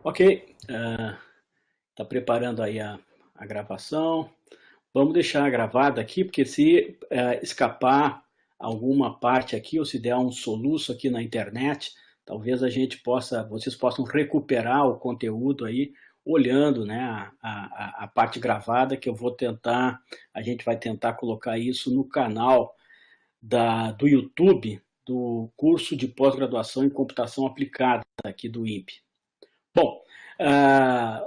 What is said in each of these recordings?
Ok, está preparando aí a gravação. Vamos deixar gravada aqui, porque se escapar alguma parte aqui, ou se der um soluço aqui na internet, talvez vocês possam recuperar o conteúdo aí, olhando, né, a parte gravada, que a gente vai tentar colocar isso no canal do YouTube, do curso de pós-graduação em computação aplicada aqui do INPE. Bom,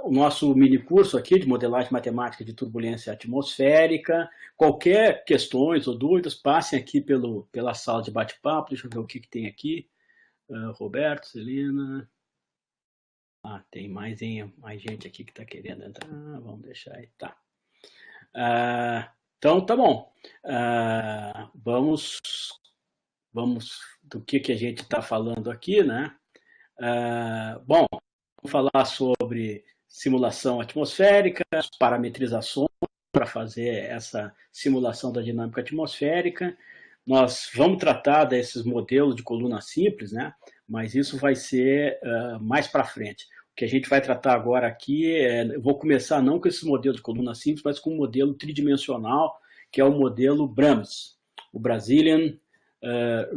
o nosso mini curso aqui de modelagem matemática de turbulência atmosférica. Qualquer questões ou dúvidas, passem aqui pela sala de bate-papo. Deixa eu ver o que tem aqui. Roberto, Celina. Tem mais gente aqui que está querendo entrar. Vamos deixar aí. Tá. Então, tá bom. Vamos do que a gente está falando aqui, né? Bom, vamos falar sobre simulação atmosférica, parametrizações para fazer essa simulação da dinâmica atmosférica. Nós vamos tratar desses modelos de coluna simples, né? Mas isso vai ser mais para frente. O que a gente vai tratar agora aqui eu vou começar não com esses modelos de coluna simples, mas com um modelo tridimensional, que é o modelo BRAMS, o Brazilian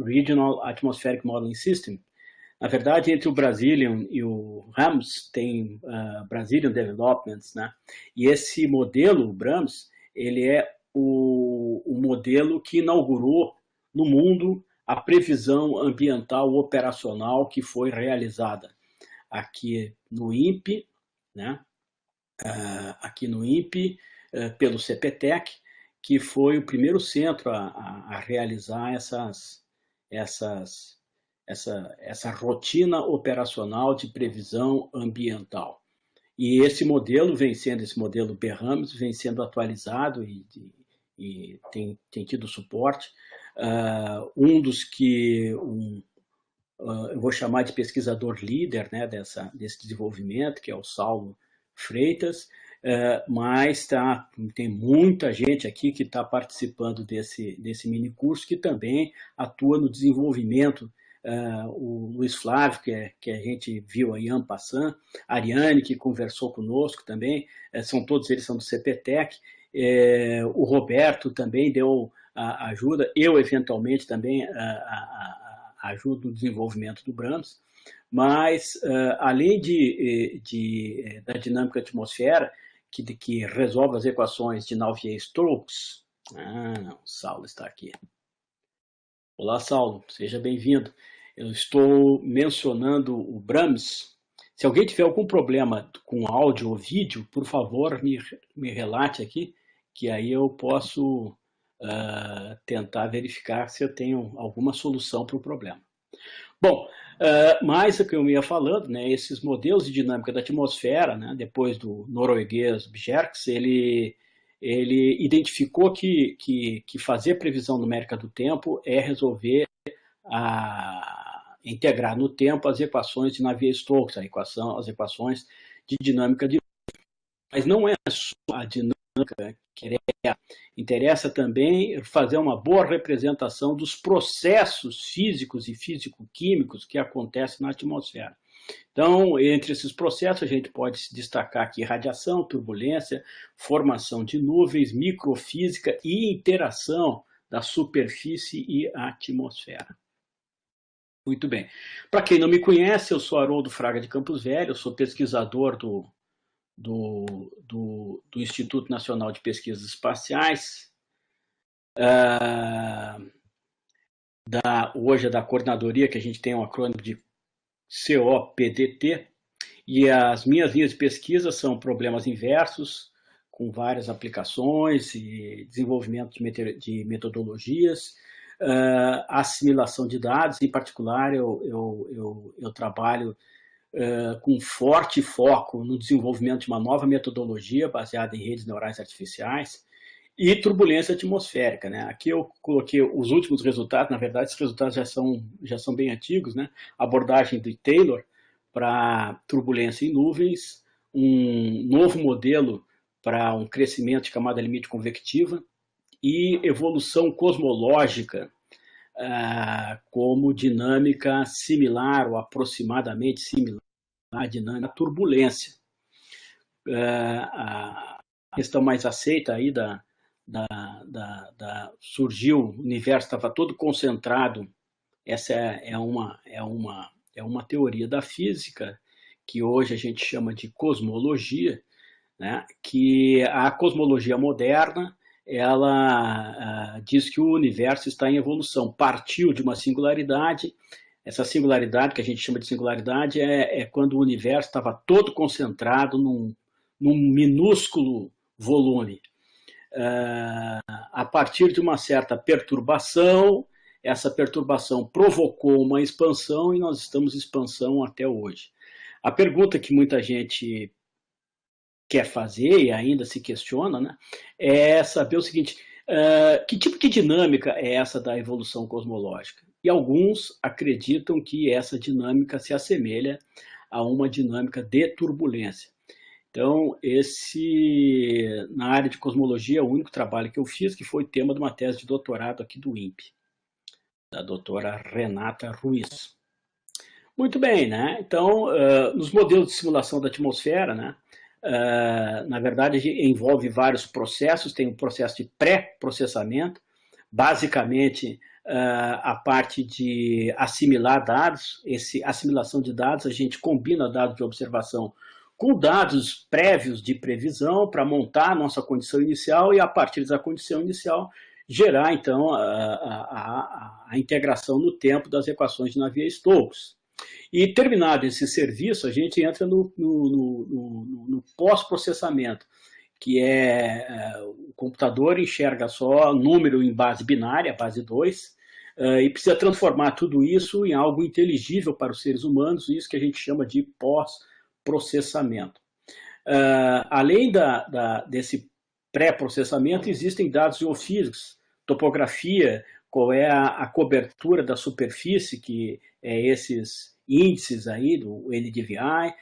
Regional Atmospheric Modeling System. Na verdade, entre o Brazilian e o RAMS tem Brazilian Developments, né? E esse modelo, o BRAMS, ele é o modelo que inaugurou no mundo a previsão ambiental operacional que foi realizada aqui no INPE, né? Aqui no INPE, pelo CPTEC, que foi o primeiro centro a realizar essa rotina operacional de previsão ambiental. E esse modelo esse modelo BRAMS, vem sendo atualizado e tem tido suporte. Um dos que eu vou chamar de pesquisador líder, né, desse desenvolvimento, que é o Saulo Freitas, mas tem muita gente aqui que está participando desse mini curso, que também atua no desenvolvimento. O Luiz Flávio, que a gente viu aí en passant, a Ariane, que conversou conosco também, todos eles são do CPTEC, o Roberto também deu ajuda, eu eventualmente também ajudo no desenvolvimento do BRAMS, mas além da dinâmica da atmosfera, que resolve as equações de Navier-Stokes, o Saulo está aqui. Olá, Saulo, seja bem-vindo. Eu estou mencionando o BRAMS. Se alguém tiver algum problema com áudio ou vídeo, por favor, me relate aqui, que aí eu posso tentar verificar se eu tenho alguma solução para o problema. Bom, mas o que eu ia falando, né, esses modelos de dinâmica da atmosfera, né, depois do norueguês Bjerkes, ele identificou que fazer previsão numérica do tempo é resolver integrar no tempo as equações de Navier-Stokes, as equações de dinâmica de... Mas não é só a dinâmica que interessa também fazer uma boa representação dos processos físicos e físico-químicos que acontecem na atmosfera. Então, entre esses processos, a gente pode se destacar aqui radiação, turbulência, formação de nuvens, microfísica e interação da superfície e atmosfera. Muito bem. Para quem não me conhece, eu sou Haroldo Fraga de Campos Velho, eu sou pesquisador do Instituto Nacional de Pesquisas Espaciais, hoje é da coordenadoria, que a gente tem um acrônimo de COPDT, e as minhas linhas de pesquisa são problemas inversos, com várias aplicações e desenvolvimento de metodologias, assimilação de dados. Em particular, eu trabalho com forte foco no desenvolvimento de uma nova metodologia baseada em redes neurais artificiais e turbulência atmosférica, né? Aqui eu coloquei os últimos resultados. Na verdade, esses resultados já são bem antigos, né? Abordagem de Taylor para turbulência em nuvens, um novo modelo para um crescimento de camada limite convectiva e evolução cosmológica como dinâmica similar ou aproximadamente similar a dinâmica da turbulência. A questão mais aceita aí surgiu, o universo estava todo concentrado. Essa é uma teoria da física que hoje a gente chama de cosmologia, né? Que a cosmologia moderna, ela diz que o universo está em evolução, partiu de uma singularidade. Essa singularidade, que a gente chama de singularidade, é quando o universo estava todo concentrado num minúsculo volume. A partir de uma certa perturbação, essa perturbação provocou uma expansão e nós estamos em expansão até hoje. A pergunta que muita gente quer fazer e ainda se questiona, né, é saber o seguinte: que tipo de dinâmica é essa da evolução cosmológica? E alguns acreditam que essa dinâmica se assemelha a uma dinâmica de turbulência. Então, na área de cosmologia, é o único trabalho que eu fiz, que foi tema de uma tese de doutorado aqui do INPE, da doutora Renata Ruiz. Muito bem, né? Então, nos modelos de simulação da atmosfera, né, na verdade, envolve vários processos. Tem um processo de pré-processamento, basicamente a parte de assimilar dados. Essa assimilação de dados, a gente combina dados de observação com dados prévios de previsão para montar a nossa condição inicial e, a partir dessa condição inicial, gerar, então, a integração no tempo das equações de Navier-Stokes. E, terminado esse serviço, a gente entra no pós-processamento, que o computador enxerga só número em base binária, base 2, e precisa transformar tudo isso em algo inteligível para os seres humanos, isso que a gente chama de pós-processamento. Além desse pré-processamento, existem dados geofísicos, topografia, qual é a cobertura da superfície, que é esses índices aí do NDVI,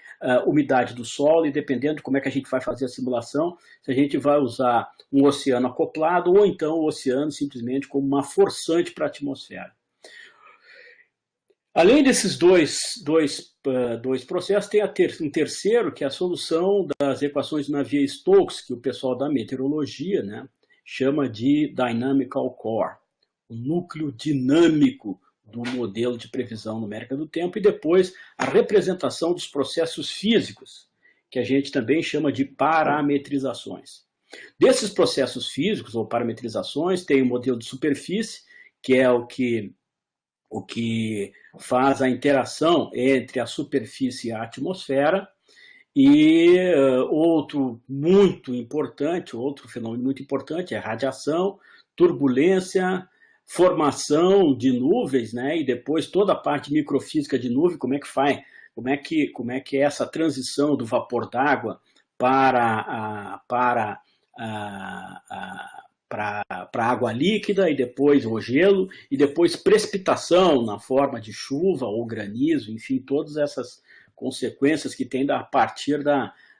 umidade do solo, e dependendo de como é que a gente vai fazer a simulação, se a gente vai usar um oceano acoplado ou então o oceano simplesmente como uma forçante para a atmosfera. Além desses dois processos, tem um terceiro, que é a solução das equações de Navier-Stokes, que o pessoal da meteorologia, né, chama de Dynamical Core, o núcleo dinâmico do modelo de previsão numérica do tempo, e depois a representação dos processos físicos, que a gente também chama de parametrizações. Desses processos físicos ou parametrizações, tem o modelo de superfície, que é o que faz a interação entre a superfície e a atmosfera, e outro fenômeno muito importante é a radiação, turbulência, formação de nuvens, né, e depois toda a parte microfísica de nuvem, como é que é essa transição do vapor d'água para água líquida, e depois o gelo, e depois precipitação na forma de chuva ou granizo, enfim, todas essas consequências que tem a partir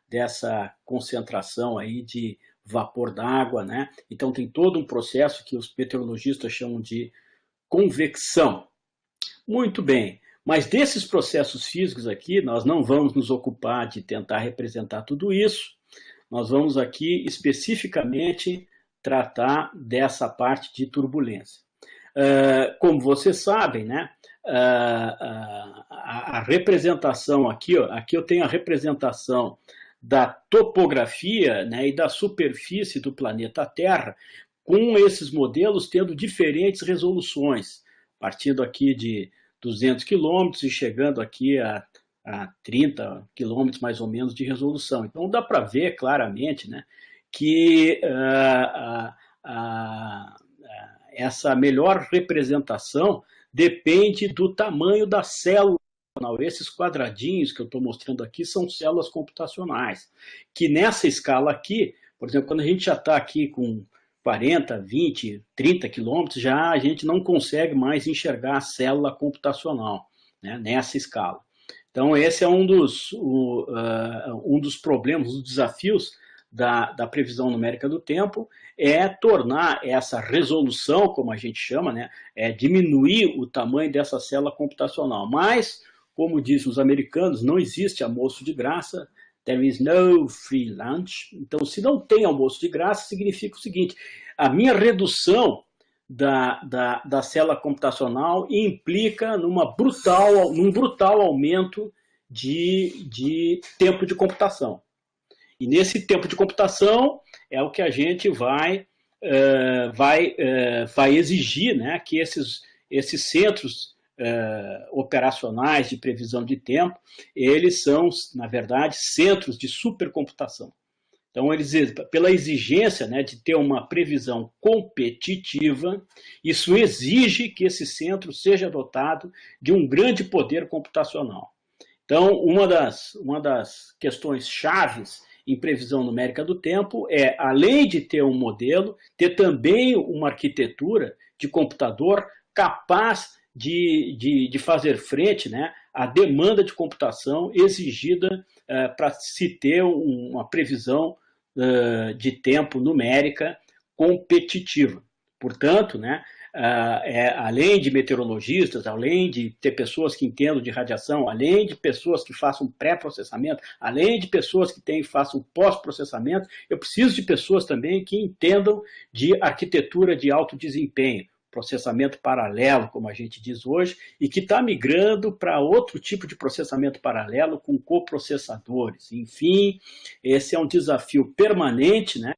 dessa concentração aí de vapor d'água, né? Então tem todo um processo que os meteorologistas chamam de convecção. Muito bem, mas desses processos físicos aqui, nós não vamos nos ocupar de tentar representar tudo isso, nós vamos aqui especificamente tratar dessa parte de turbulência. Como vocês sabem, né, a representação aqui eu tenho a representação da topografia, né, e da superfície do planeta Terra, com esses modelos tendo diferentes resoluções, partindo aqui de 200 quilômetros e chegando aqui a 30 quilômetros mais ou menos de resolução. Então dá para ver claramente, né, que essa melhor representação depende do tamanho da célula. Esses quadradinhos que eu estou mostrando aqui são células computacionais, que nessa escala aqui, por exemplo, quando a gente já está aqui com 40, 20, 30 quilômetros, já a gente não consegue mais enxergar a célula computacional, né, nessa escala. Então esse é um dos problemas, um dos desafios da previsão numérica do tempo, é tornar essa resolução, como a gente chama, né, diminuir o tamanho dessa célula computacional. Mas como dizem os americanos, não existe almoço de graça, there is no free lunch. Então, se não tem almoço de graça, significa o seguinte, a minha redução da célula computacional implica num brutal aumento de tempo de computação. E nesse tempo de computação é o que a gente vai exigir, né, que esses centros operacionais de previsão de tempo, eles são, na verdade, centros de supercomputação. Então, pela exigência, né, de ter uma previsão competitiva, isso exige que esse centro seja dotado de um grande poder computacional. Então, uma das questões chaves em previsão numérica do tempo é, além de ter um modelo, ter também uma arquitetura de computador capaz de fazer frente, né, à demanda de computação exigida para se ter uma previsão de tempo numérica competitiva. Portanto, né, além de meteorologistas, além de ter pessoas que entendam de radiação, além de pessoas que façam pré-processamento, além de pessoas que façam pós-processamento, eu preciso de pessoas também que entendam de arquitetura de alto desempenho, processamento paralelo, como a gente diz hoje, e que está migrando para outro tipo de processamento paralelo com coprocessadores. Enfim, esse é um desafio permanente, né,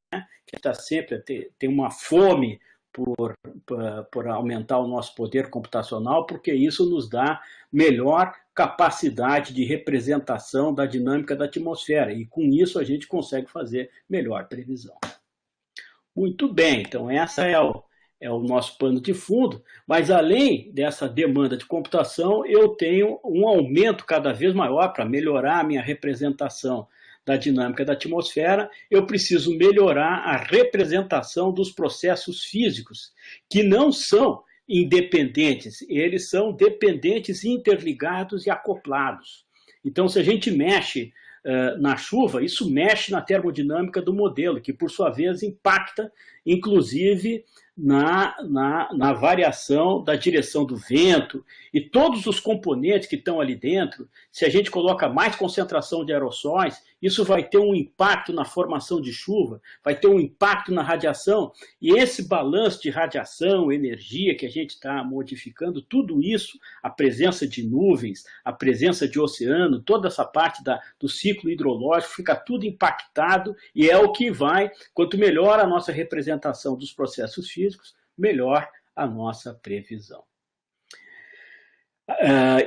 que está sempre, tem uma fome por aumentar o nosso poder computacional, porque isso nos dá melhor capacidade de representação da dinâmica da atmosfera, e com isso a gente consegue fazer melhor previsão. Muito bem, então essa é o nosso pano de fundo, mas além dessa demanda de computação, eu tenho um aumento cada vez maior para melhorar a minha representação da dinâmica da atmosfera, eu preciso melhorar a representação dos processos físicos, que não são independentes, eles são dependentes, interligados e acoplados. Então, se a gente mexe na chuva, isso mexe na termodinâmica do modelo, que por sua vez impacta, inclusive, na variação da direção do vento e todos os componentes que estão ali dentro. Se a gente coloca mais concentração de aerossóis, isso vai ter um impacto na formação de chuva, vai ter um impacto na radiação, e esse balanço de radiação, energia que a gente está modificando, tudo isso, a presença de nuvens, a presença de oceano, toda essa parte do ciclo hidrológico, fica tudo impactado, e é o que vai, quanto melhor a nossa representação dos processos físicos, melhor a nossa previsão.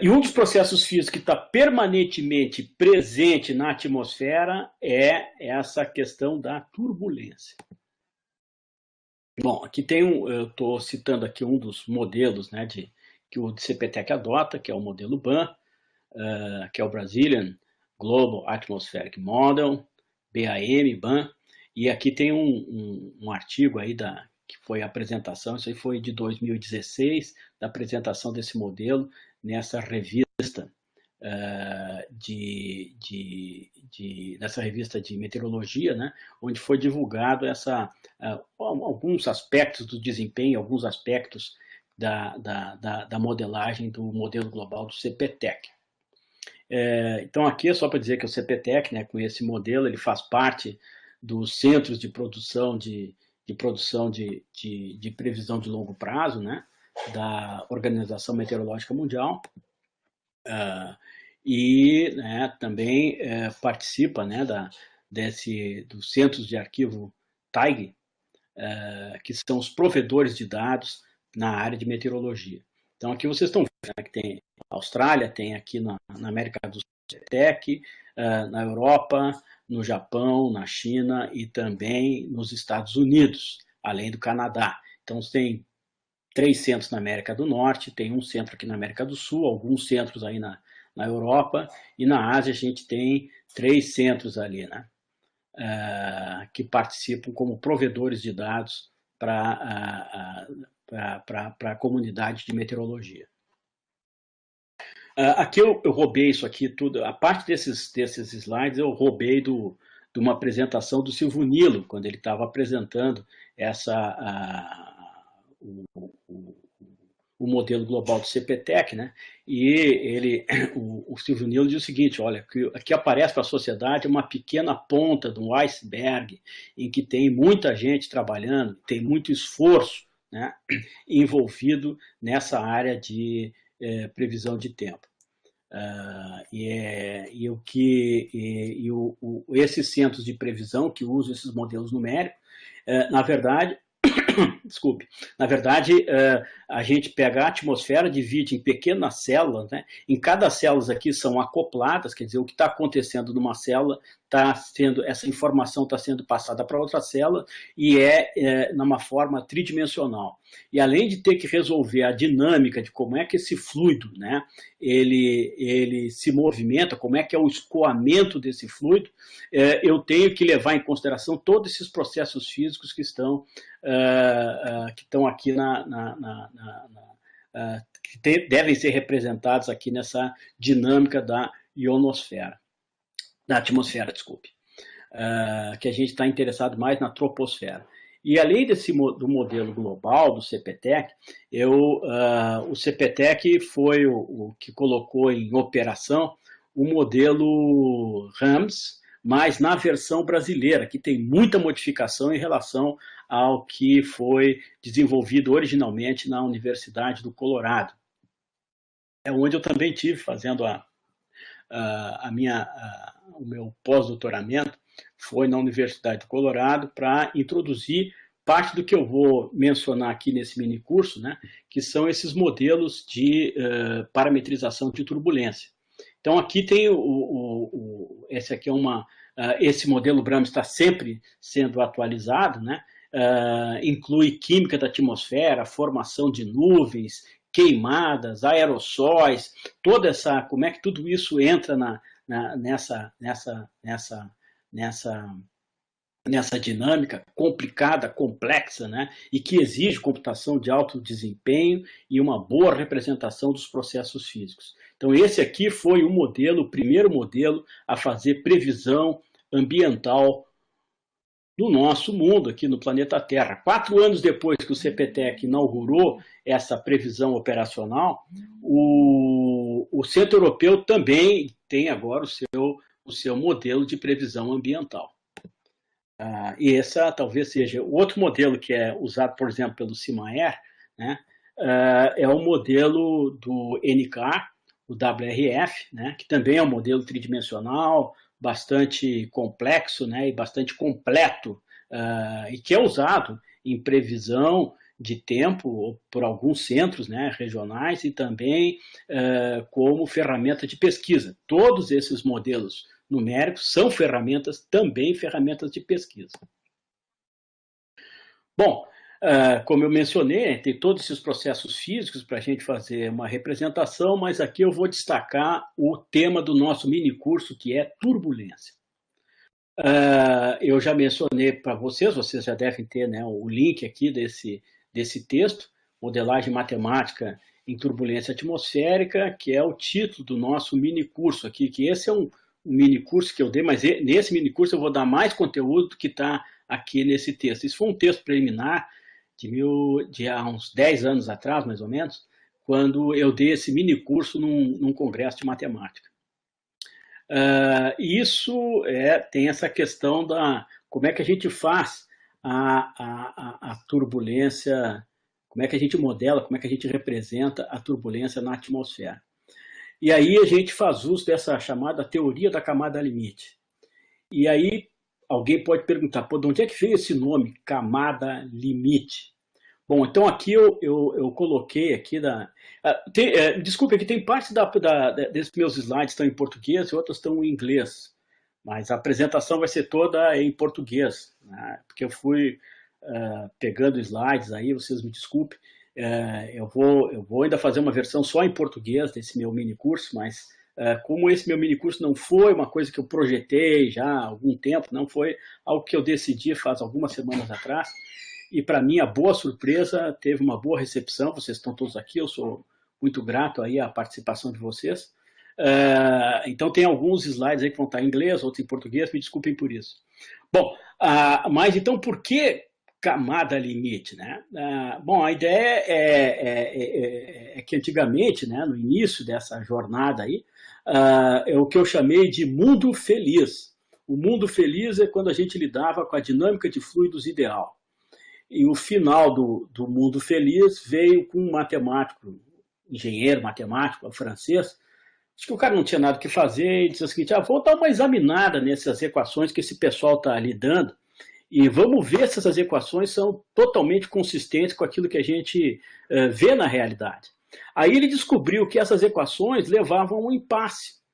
E um dos processos físicos que está permanentemente presente na atmosfera é essa questão da turbulência. Bom, aqui eu estou citando aqui um dos modelos, né, que o CPTEC adota, que é o modelo BAM, que é o Brazilian Global Atmospheric Model, BAM, e aqui tem um artigo aí que foi a apresentação, isso aí foi de 2016, da apresentação desse modelo nessa revista nessa revista de meteorologia, né, onde foi divulgado alguns aspectos do desempenho, alguns aspectos da modelagem do modelo global do CPTEC. Então aqui é só para dizer que o CPTEC, né, com esse modelo, ele faz parte dos centros de produção de previsão de longo prazo, né, da Organização Meteorológica Mundial, e né, também participa, né, dos centros de arquivo TAIG, que são os provedores de dados na área de meteorologia. Então aqui vocês estão vendo, né, que tem a Austrália, tem aqui na América do Sul, CPTEC, na Europa, no Japão, na China e também nos Estados Unidos, além do Canadá. Então, tem 3 centros na América do Norte, tem um centro aqui na América do Sul, alguns centros aí na Europa, e na Ásia a gente tem 3 centros ali, né, que participam como provedores de dados para a comunidade de meteorologia. Aqui eu roubei isso aqui tudo, a parte desses slides eu roubei de uma apresentação do Silvio Nilo, quando ele estava apresentando o modelo global do CPTEC, né? E o Silvio Nilo diz o seguinte: olha, que aqui aparece para a sociedade uma pequena ponta de um iceberg em que tem muita gente trabalhando, tem muito esforço, né, envolvido nessa área de previsão de tempo. Esses centros de previsão que usam esses modelos numéricos, na verdade, desculpe, na verdade, a gente pega a atmosfera, divide em pequenas células, né? Em cada célula aqui são acopladas, quer dizer, o que está acontecendo numa célula, essa informação está sendo passada para outra célula e numa forma tridimensional. E além de ter que resolver a dinâmica de como é que esse fluido, né, ele se movimenta, como é que é o escoamento desse fluido, eu tenho que levar em consideração todos esses processos físicos que estão aqui que devem ser representados aqui nessa dinâmica da ionosfera, da atmosfera, desculpe, que a gente está interessado mais na troposfera. E além do modelo global do CPTEC, o CPTEC foi o que colocou em operação o modelo RAMS, mas na versão brasileira, que tem muita modificação em relação ao que foi desenvolvido originalmente na Universidade do Colorado. É onde eu também tive fazendo o meu pós-doutoramento, foi na Universidade do Colorado, para introduzir parte do que eu vou mencionar aqui nesse mini curso, né, que são esses modelos de parametrização de turbulência. Então aqui tem esse modelo Brahms está sempre sendo atualizado, né? Inclui química da atmosfera, formação de nuvens, queimadas, aerossóis, como é que tudo isso entra nessa dinâmica complicada, complexa, né? E que exige computação de alto desempenho e uma boa representação dos processos físicos. Então esse aqui foi o primeiro modelo a fazer previsão ambiental do nosso mundo aqui no planeta Terra. 4 anos depois que o CPTEC inaugurou essa previsão operacional, o Centro Europeu também tem agora o seu modelo de previsão ambiental. E esse talvez seja o outro modelo que é usado, por exemplo, pelo CIMAER, né? É o modelo do NCAR, o WRF, né? Que também é um modelo tridimensional, bastante complexo, né? E bastante completo, e que é usado em previsão de tempo por alguns centros, né, regionais e também como ferramenta de pesquisa. Todos esses modelos numéricos são também ferramentas de pesquisa. Bom, como eu mencionei, tem todos esses processos físicos para a gente fazer uma representação, mas aqui eu vou destacar o tema do nosso mini curso, que é turbulência. Eu já mencionei para vocês já devem ter, né, o link aqui desse texto, Modelagem Matemática em Turbulência Atmosférica, que é o título do nosso mini curso aqui, que esse é um mini curso que eu dei, mas nesse mini curso eu vou dar mais conteúdo do que está aqui nesse texto. Isso foi um texto preliminar de há uns 10 anos atrás, mais ou menos, quando eu dei esse mini curso num congresso de matemática. Isso tem essa questão como é que a gente faz a turbulência, como é que a gente modela, como é que a gente representa a turbulência na atmosfera. E aí a gente faz uso dessa chamada teoria da camada limite. E aí alguém pode perguntar, pô, de onde é que veio esse nome, camada limite? Bom, então aqui eu coloquei aqui desculpe, aqui tem parte desses meus slides estão em português e outras estão em inglês, mas a apresentação vai ser toda em português, né? Porque eu fui pegando slides aí, vocês me desculpem, eu vou ainda fazer uma versão só em português desse meu mini curso, mas como esse meu mini curso não foi uma coisa que eu projetei já há algum tempo, não foi algo que eu decidi faz algumas semanas atrás, e para mim a boa surpresa, teve uma boa recepção, vocês estão todos aqui, eu sou muito grato aí à participação de vocês. Então tem alguns slides aí que vão estar em inglês, outros em português, me desculpem por isso. Bom, mas então por que camada limite, né? Bom, a ideia é que antigamente, né, no início dessa jornada aí, é o que eu chamei de mundo feliz. O mundo feliz é quando a gente lidava com a dinâmica de fluidos ideal. E o final do mundo feliz veio com um matemático, engenheiro matemático francês. Acho que o cara não tinha nada que fazer e disse o seguinte: vou dar uma examinada nessas equações que esse pessoal está lidando e vamos ver se essas equações são totalmente consistentes com aquilo que a gente vê na realidade. Aí ele descobriu que essas equações levavam a um impasse.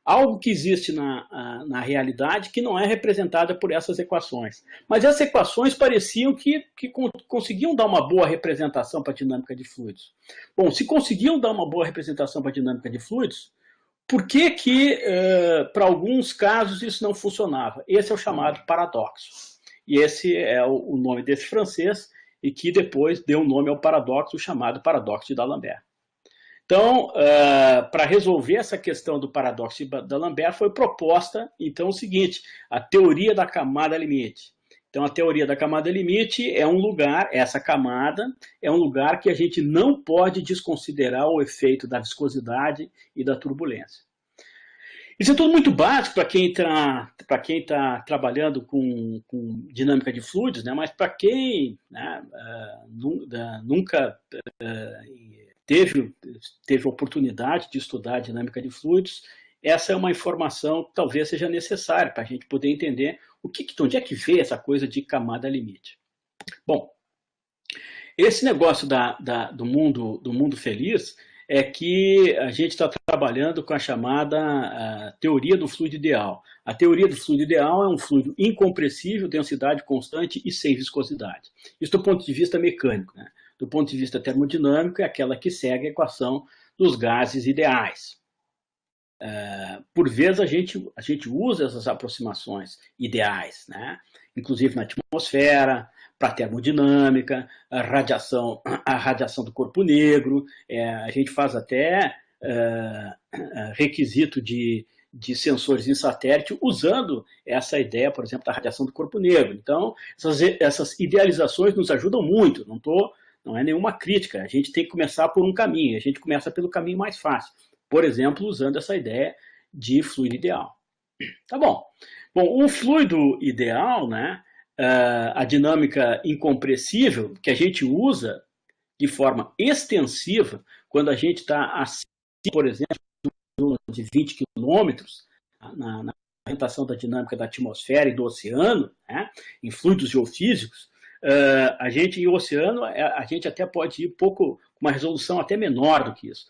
Algo que existe na realidade que não é representada por essas equações. Mas essas equações pareciam que conseguiam dar uma boa representação para a dinâmica de fluidos. Bom, se conseguiam dar uma boa representação para a dinâmica de fluidos, por que para alguns casos isso não funcionava? Esse é o chamado paradoxo. E esse é o nome desse francês, e que depois deu o nome ao paradoxo chamado paradoxo de D'Alembert. Então, para resolver essa questão do paradoxo de D'Alembert, foi proposta, então, o seguinte: a teoria da camada limite. Então, a teoria da camada limite é um lugar, essa camada é um lugar que a gente não pode desconsiderar o efeito da viscosidade e da turbulência. Isso é tudo muito básico para quem está trabalhando com dinâmica de fluidos, né? Mas para quem, né, nunca teve oportunidade de estudar dinâmica de fluidos, essa é uma informação que talvez seja necessária para a gente poder entender de onde é que veio essa coisa de camada limite. Bom, esse negócio do mundo feliz é que a gente está trabalhando com a chamada teoria do fluido ideal. A teoria do fluido ideal é um fluido incompressível, densidade constante e sem viscosidade. Isso do ponto de vista mecânico, né? Do ponto de vista termodinâmico, é aquela que segue a equação dos gases ideais. Por vezes a gente usa essas aproximações ideais, né? Inclusive na atmosfera, para termodinâmica, a radiação do corpo negro, a gente faz até requisito de sensores em satélite usando essa ideia, por exemplo, da radiação do corpo negro. Então, essas idealizações nos ajudam muito, não é nenhuma crítica, a gente tem que começar por um caminho, a gente começa pelo caminho mais fácil, por exemplo, usando essa ideia de fluido ideal. Tá bom. Bom, um fluido ideal, né, a dinâmica incompressível, que a gente usa de forma extensiva, quando a gente está acima, por exemplo, de 20 quilômetros, na representação da dinâmica da atmosfera e do oceano, né, em fluidos geofísicos, em oceano, a gente até pode ir com uma resolução até menor do que isso,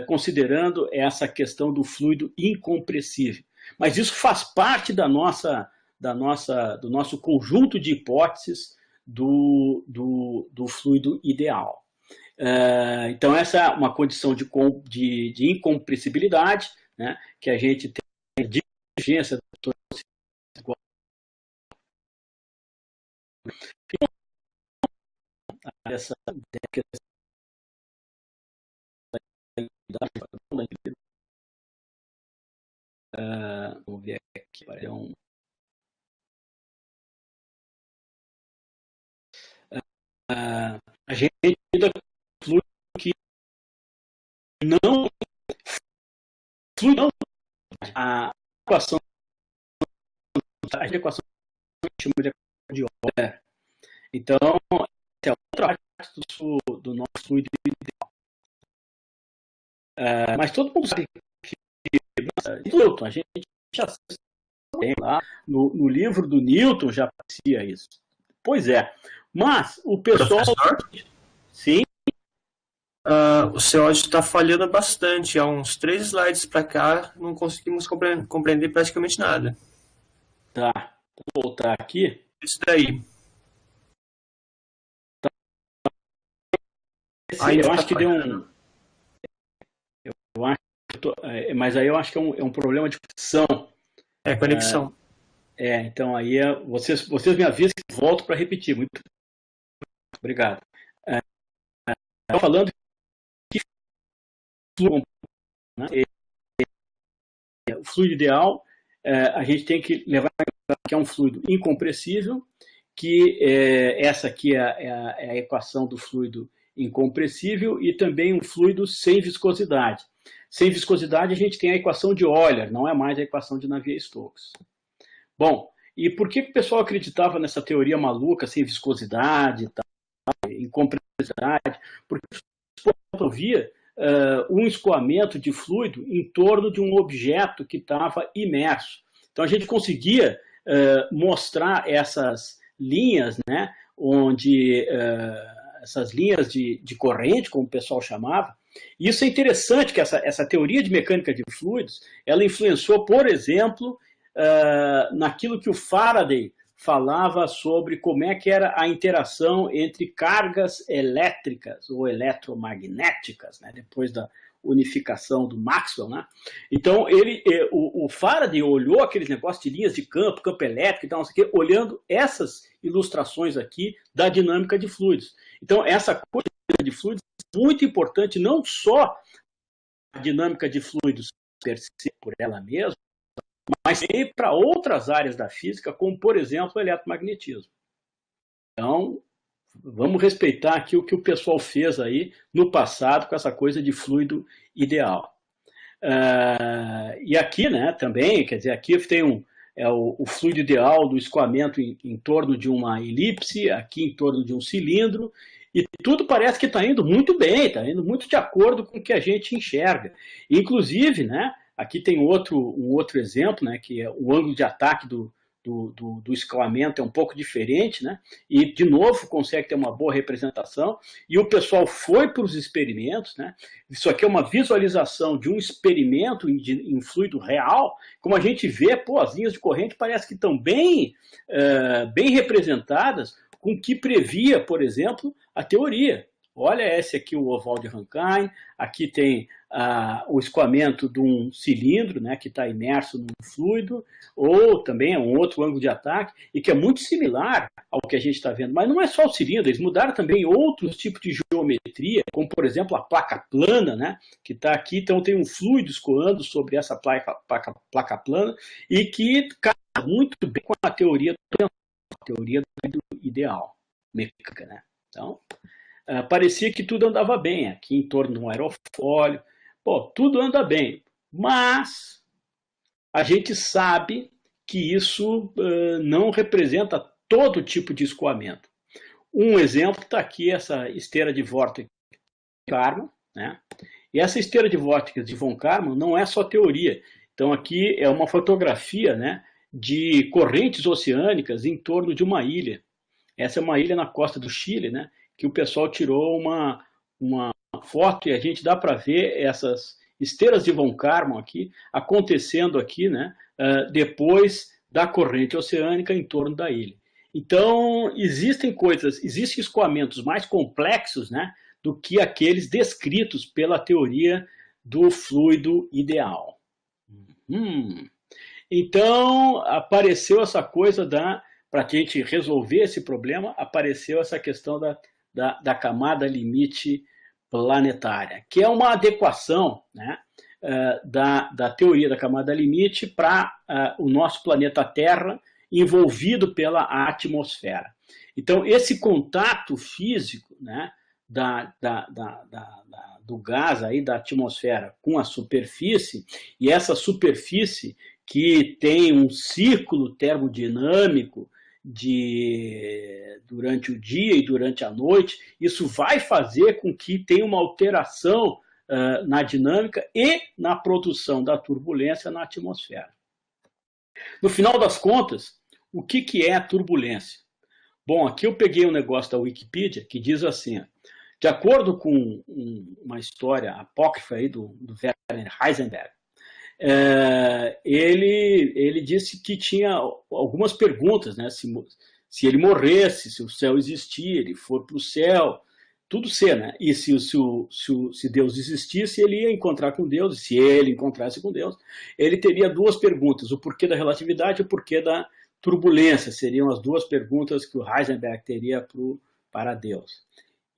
considerando essa questão do fluido incompressível. Mas isso faz parte do nosso conjunto de hipóteses do fluido ideal. Então, essa é uma condição de incompressibilidade, né, que a gente tem divergência essa vamos ver aqui, a gente lida com fluido que não a equação chama de equação de Euler. Então, essa é outra parte do nosso fluido ideal. Mas todo mundo sabe que Newton, a gente já tem lá no livro do Newton já aparecia isso. Pois é, mas o pessoal... Professor? Sim? O seu áudio está falhando bastante. Há uns 3 slides para cá, não conseguimos compreender praticamente nada. Tá, vou voltar aqui. Isso daí. Eu acho que deu um... mas aí eu acho que é um problema de conexão. Conexão. Então aí vocês me avisam que eu volto para repetir. Muito obrigado. Estou falando que o fluido ideal, a gente tem que levar em conta que é um fluido incompressível, que essa aqui é a equação do fluido incompressível e também um fluido sem viscosidade. Sem viscosidade a gente tem a equação de Euler, não é mais a equação de Navier-Stokes. Bom, e por que o pessoal acreditava nessa teoria maluca, sem viscosidade e tal, incompressibilidade? Porque havia um escoamento de fluido em torno de um objeto que estava imerso. Então a gente conseguia mostrar essas linhas, né, onde essas linhas de corrente, como o pessoal chamava. E isso é interessante, que essa teoria de mecânica de fluidos, ela influenciou, por exemplo, naquilo que o Faraday falava sobre como é que era a interação entre cargas elétricas ou eletromagnéticas, né, depois da unificação do Maxwell, né? Então, o Faraday olhou aqueles negócios de linhas de campo, campo elétrico e tal, não sei o quê, olhando essas ilustrações aqui da dinâmica de fluidos. Então, essa coisa de fluidos é muito importante, não só a dinâmica de fluidos per se, por ela mesma, mas também para outras áreas da física, como, por exemplo, o eletromagnetismo. Então, vamos respeitar aqui o que o pessoal fez aí no passado com essa coisa de fluido ideal. E aqui, né, também, quer dizer, aqui tem o fluido ideal do escoamento em torno de uma elipse, aqui em torno de um cilindro, e tudo parece que está indo muito bem, está indo muito de acordo com o que a gente enxerga. Inclusive, né, aqui tem um outro exemplo, né, que é o ângulo de ataque do escoamento é um pouco diferente, né? E, de novo, consegue ter uma boa representação. E o pessoal foi para os experimentos, né? Isso aqui é uma visualização de um experimento em fluido real. Como a gente vê, pô, as linhas de corrente parece que estão bem representadas com o que previa, por exemplo, a teoria. Olha esse aqui, o oval de Rankine, aqui tem o escoamento de um cilindro, né, que está imerso num fluido, ou também é um outro ângulo de ataque, e que é muito similar ao que a gente está vendo. Mas não é só o cilindro, eles mudaram também outros tipos de geometria, como, por exemplo, a placa plana, né, que está aqui, então tem um fluido escoando sobre essa placa plana, e que casa muito bem com a teoria do ideal, mecânica, né? Então, parecia que tudo andava bem, aqui em torno de um aerofólio. Pô, tudo anda bem, mas a gente sabe que isso não representa todo tipo de escoamento. Um exemplo está aqui, essa esteira de vórtice de von Karman, né? E essa esteira de vórtice de von Karman não é só teoria. Então aqui é uma fotografia, né, de correntes oceânicas em torno de uma ilha. Essa é uma ilha na costa do Chile, né, que o pessoal tirou uma foto e a gente dá para ver essas esteiras de von Karman aqui, acontecendo aqui, né, depois da corrente oceânica em torno da ilha. Então, existem escoamentos mais complexos, né, do que aqueles descritos pela teoria do fluido ideal. Então, apareceu essa coisa para a gente resolver esse problema, apareceu essa questão da camada limite planetária, que é uma adequação, né, da teoria da camada limite para o nosso planeta Terra envolvido pela atmosfera. Então, esse contato físico, né, do gás aí, da atmosfera com a superfície, e essa superfície que tem um círculo termodinâmico durante o dia e durante a noite, isso vai fazer com que tenha uma alteração na dinâmica e na produção da turbulência na atmosfera. No final das contas, o que é a turbulência? Bom, aqui eu peguei um negócio da Wikipedia que diz assim, de acordo com uma história apócrifa aí do Werner Heisenberg, ele disse que tinha algumas perguntas, né? Se ele morresse, se o céu existia, ele for para o céu, tudo ser, né? E se Deus existisse, ele ia encontrar com Deus, e se ele encontrasse com Deus, ele teria duas perguntas, o porquê da relatividade e o porquê da turbulência, seriam as duas perguntas que o Heisenberg teria para Deus.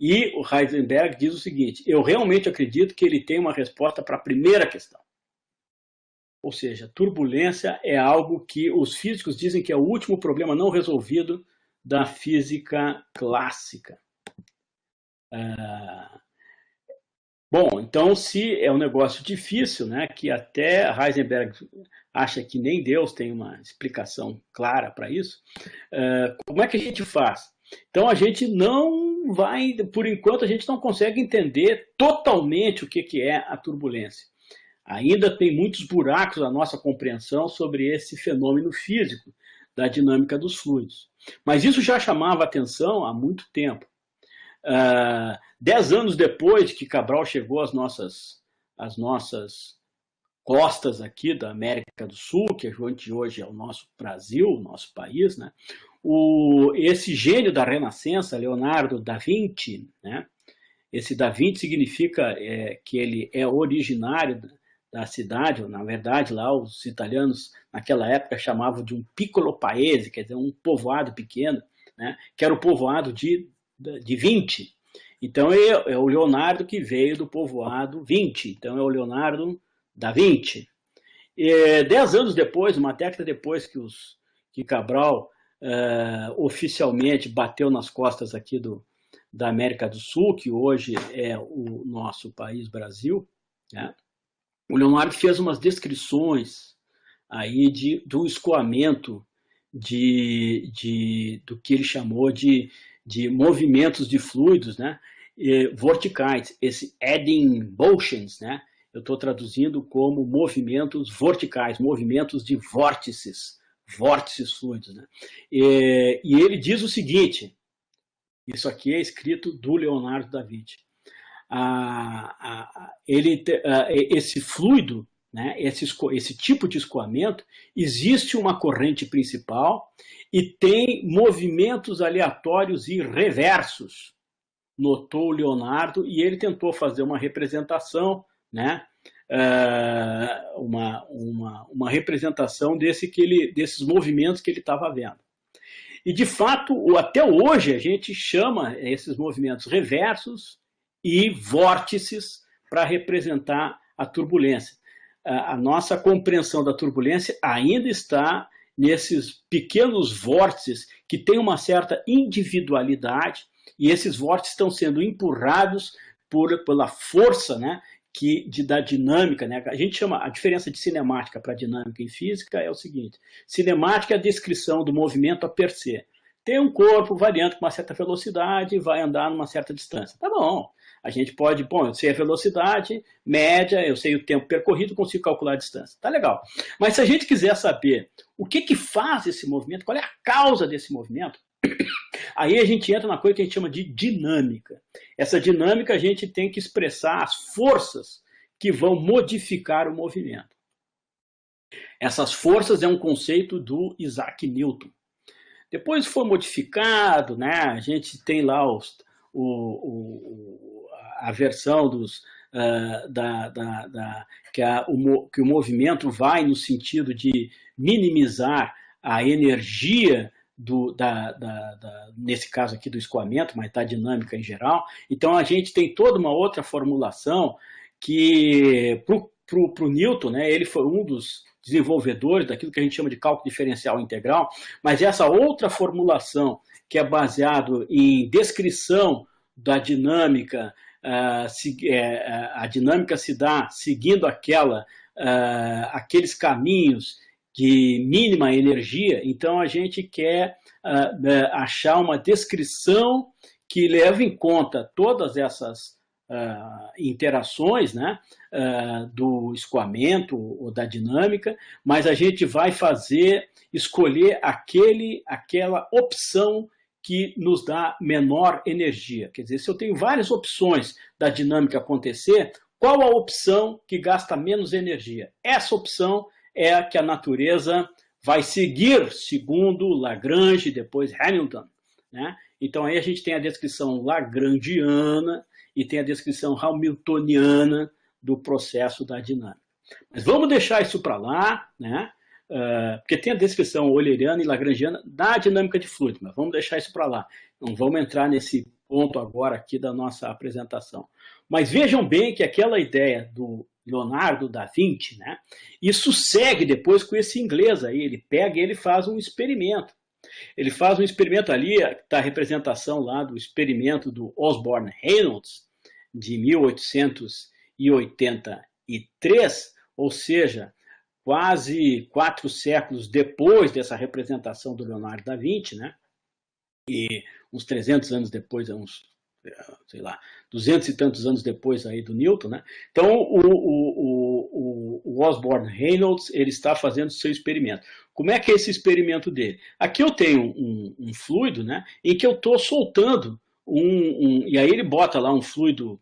E o Heisenberg diz o seguinte, eu realmente acredito que ele tem uma resposta para a primeira questão. Ou seja, turbulência é algo que os físicos dizem que é o último problema não resolvido da física clássica. Bom, então, se é um negócio difícil, né, que até Heisenberg acha que nem Deus tem uma explicação clara para isso, como é que a gente faz? Então, a gente não vai, por enquanto, a gente não consegue entender totalmente o que é a turbulência. Ainda tem muitos buracos na nossa compreensão sobre esse fenômeno físico da dinâmica dos fluidos. Mas isso já chamava atenção há muito tempo. 10 anos depois que Cabral chegou às nossas costas aqui da América do Sul, que hoje é o nosso Brasil, o nosso país, né? Esse gênio da Renascença, Leonardo da Vinci, né? Esse da Vinci significa que ele é originário da cidade, ou, na verdade, lá os italianos naquela época chamavam de um piccolo paese, quer dizer, um povoado pequeno, né? Que era o povoado de Vinci. Então é o Leonardo que veio do povoado Vinci, então é o Leonardo da Vinci. 10 anos depois, uma década depois que Cabral oficialmente bateu nas costas aqui da América do Sul, que hoje é o nosso país, Brasil, né? O Leonardo fez umas descrições aí do escoamento do que ele chamou de movimentos de fluidos, né, verticais, esse adding motions, né, eu estou traduzindo como movimentos verticais, movimentos de vórtices fluidos, né. E ele diz o seguinte, isso aqui é escrito do Leonardo da Vinci, esse fluido, né, esse tipo de escoamento, existe uma corrente principal e tem movimentos aleatórios e reversos, notou o Leonardo, e ele tentou fazer uma representação, né, uma representação desses movimentos que ele estava vendo. E, de fato, até hoje a gente chama esses movimentos reversos e vórtices para representar a turbulência. A nossa compreensão da turbulência ainda está nesses pequenos vórtices que têm uma certa individualidade, e esses vórtices estão sendo empurrados pela força, né, da dinâmica, né? A gente chama a diferença de cinemática para dinâmica em física é o seguinte: cinemática é a descrição do movimento a per se. Tem um corpo variando com uma certa velocidade e vai andar numa certa distância. Tá bom. A gente pode, eu sei a velocidade média, eu sei o tempo percorrido, consigo calcular a distância. Tá legal. Mas se a gente quiser saber o que faz esse movimento, qual é a causa desse movimento, aí a gente entra na coisa que a gente chama de dinâmica. Essa dinâmica a gente tem que expressar as forças que vão modificar o movimento. Essas forças é um conceito do Isaac Newton. Depois foi modificado, né? A gente tem lá a versão que o movimento vai no sentido de minimizar a energia nesse caso aqui do escoamento, mas da dinâmica em geral. Então a gente tem toda uma outra formulação que para o Newton, né, ele foi um dos desenvolvedores daquilo que a gente chama de cálculo diferencial integral, mas essa outra formulação que é baseado em descrição da dinâmica, a dinâmica se dá seguindo aqueles caminhos de mínima energia, então a gente quer achar uma descrição que leve em conta todas essas interações, né, do escoamento ou da dinâmica, mas a gente vai escolher aquela opção que nos dá menor energia. Quer dizer, se eu tenho várias opções da dinâmica acontecer, qual a opção que gasta menos energia? Essa opção é a que a natureza vai seguir, segundo Lagrange, depois Hamilton, né? Então aí a gente tem a descrição lagrangiana e tem a descrição hamiltoniana do processo da dinâmica. Mas vamos deixar isso para lá, né? Porque tem a descrição euleriana e lagrangiana da dinâmica de fluido, mas vamos deixar isso para lá. Não vamos entrar nesse ponto agora aqui da nossa apresentação. Mas vejam bem que aquela ideia do Leonardo da Vinci, né? Isso segue depois com esse inglês aí, ele pega e ele faz um experimento. Ele faz um experimento ali, está a representação lá do experimento do Osborne Reynolds, de 1883, ou seja, quase 4 séculos depois dessa representação do Leonardo da Vinci, né? E uns 300 anos depois, uns, sei lá, 200 e tantos anos depois aí do Newton, né? Então, o Osborne Reynolds, ele está fazendo seu experimento. Como é que é esse experimento dele? Aqui eu tenho um fluido, né, em que eu estou soltando e aí ele bota lá um fluido,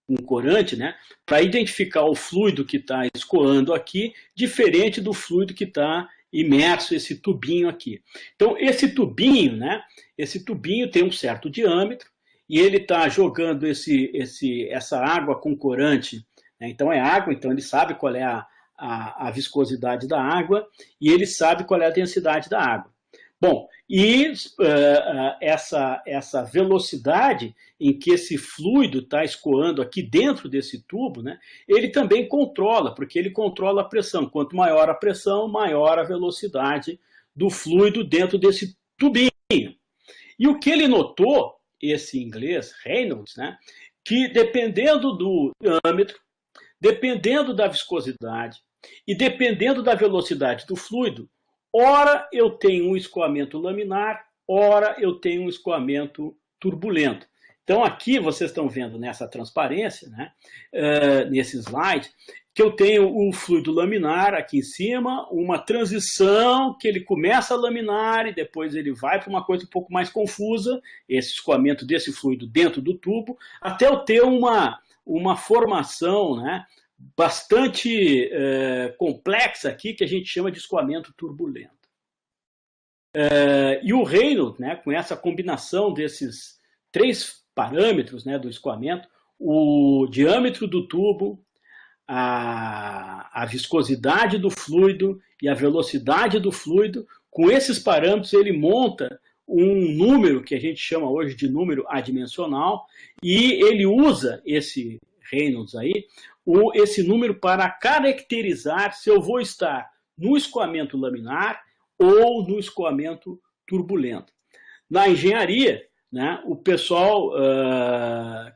um corante, né, para identificar o fluido que está escoando aqui, diferente do fluido que está imerso, esse tubinho aqui. Então, esse tubinho, né, esse tubinho tem um certo diâmetro, e ele está jogando essa água com corante, né? Então é água, então ele sabe qual é a viscosidade da água e ele sabe qual é a densidade da água. Bom, e essa velocidade em que esse fluido está escoando aqui dentro desse tubo, né, ele também controla, porque ele controla a pressão. Quanto maior a pressão, maior a velocidade do fluido dentro desse tubinho. E o que ele notou, esse inglês, Reynolds, né, que dependendo do diâmetro, dependendo da viscosidade e dependendo da velocidade do fluido, ora eu tenho um escoamento laminar, ora eu tenho um escoamento turbulento. Então aqui vocês estão vendo nessa transparência, né, nesse slide, que eu tenho um fluido laminar aqui em cima, uma transição que ele começa a laminar e depois ele vai para uma coisa um pouco mais confusa, esse escoamento desse fluido dentro do tubo, até eu ter uma formação, né, bastante complexa aqui, que a gente chama de escoamento turbulento. E o Reynolds, né, com essa combinação desses 3 parâmetros, né, do escoamento, o diâmetro do tubo, a viscosidade do fluido e a velocidade do fluido, com esses parâmetros ele monta um número que a gente chama hoje de número adimensional e ele usa esse Reynolds aí, esse número para caracterizar se eu vou estar no escoamento laminar ou no escoamento turbulento. Na engenharia, né, o pessoal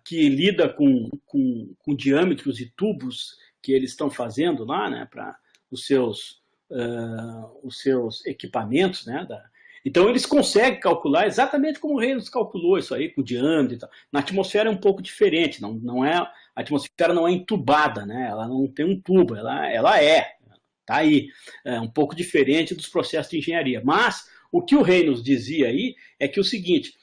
que lida com diâmetros e tubos que eles estão fazendo lá, né, para os seus equipamentos, né, então eles conseguem calcular exatamente como o Reynolds calculou isso aí, com o diâmetro e tal. Na atmosfera é um pouco diferente, a atmosfera não é entubada, né, ela não tem um tubo, ela está aí, um pouco diferente dos processos de engenharia. Mas o que o Reynolds dizia aí é que o seguinte,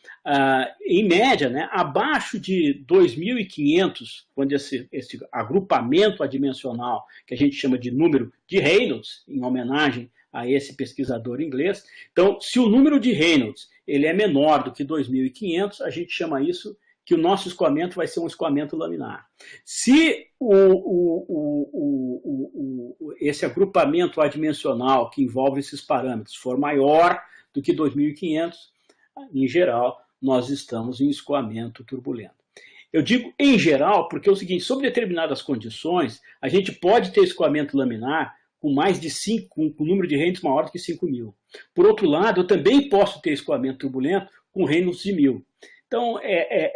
em média, né, abaixo de 2.500, quando esse agrupamento adimensional, que a gente chama de número de Reynolds, em homenagem a esse pesquisador inglês, então, se o número de Reynolds ele é menor do que 2.500, a gente chama isso que o nosso escoamento vai ser um escoamento laminar. Se esse agrupamento adimensional que envolve esses parâmetros for maior do que 2.500, em geral, nós estamos em escoamento turbulento. Eu digo em geral porque é o seguinte, sob determinadas condições, a gente pode ter escoamento laminar com mais de 5, com número de Reynolds maior do que 5.000. Por outro lado, eu também posso ter escoamento turbulento com Reynolds de 1.000. Então,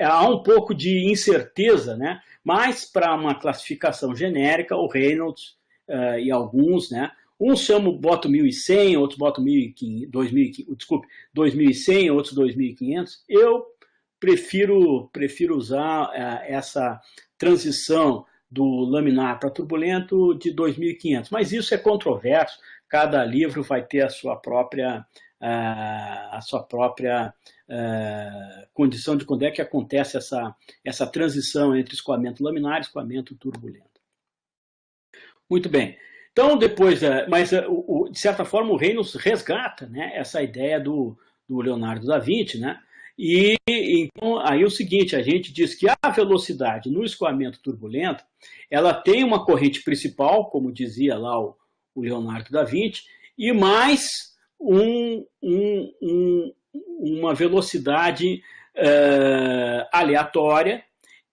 há um pouco de incerteza, né? Mas para uma classificação genérica, o Reynolds e alguns, né? Uns botam 1.100, outros botam 2.100, outros 2.500. Eu prefiro usar essa transição do laminar para turbulento de 2.500. Mas isso é controverso, cada livro vai ter a sua própria condição de quando é que acontece essa transição entre escoamento laminar e escoamento turbulento. Muito bem. Então, depois, de certa forma, o Reynolds resgata, né, essa ideia do Leonardo da Vinci, né? E então, aí é o seguinte, a gente diz que a velocidade no escoamento turbulento, ela tem uma corrente principal, como dizia lá o Leonardo da Vinci, e mais uma velocidade aleatória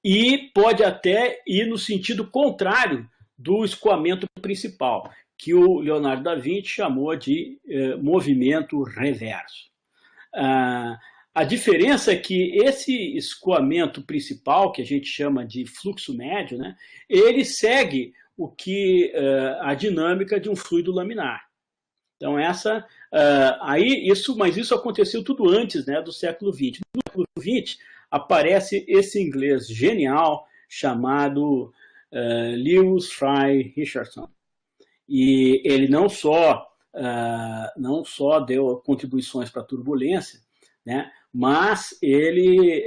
e pode até ir no sentido contrário do escoamento principal, que o Leonardo da Vinci chamou de movimento reverso. A diferença é que esse escoamento principal, que a gente chama de fluxo médio, né, ele segue o que a dinâmica de um fluido laminar. Então mas isso aconteceu tudo antes, né, do século XX. No século XX aparece esse inglês genial chamado Lewis Fry Richardson. E ele não só deu contribuições para a turbulência, né, mas ele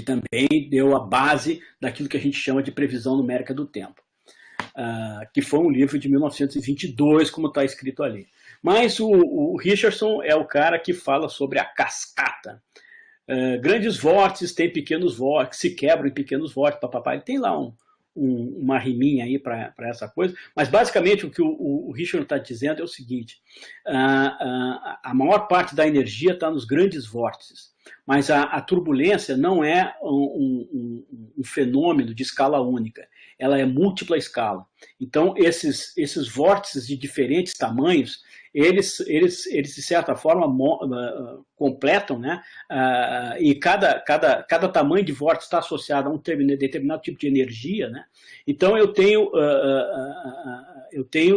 também deu a base daquilo que a gente chama de previsão numérica do tempo, que foi um livro de 1922, como está escrito ali. Mas o Richardson é o cara que fala sobre a cascata. Grandes vórtices têm pequenos vórtices, se quebram em pequenos vórtices, papapá. Ele tem lá uma riminha aí para essa coisa, mas basicamente o que o Richard está dizendo é o seguinte: a maior parte da energia está nos grandes vórtices, mas a turbulência não é um fenômeno de escala única, ela é múltipla escala. Então esses vórtices de diferentes tamanhos, eles de certa forma completam, né? E cada tamanho de vórtice está associado a um determinado tipo de energia, né? Então eu tenho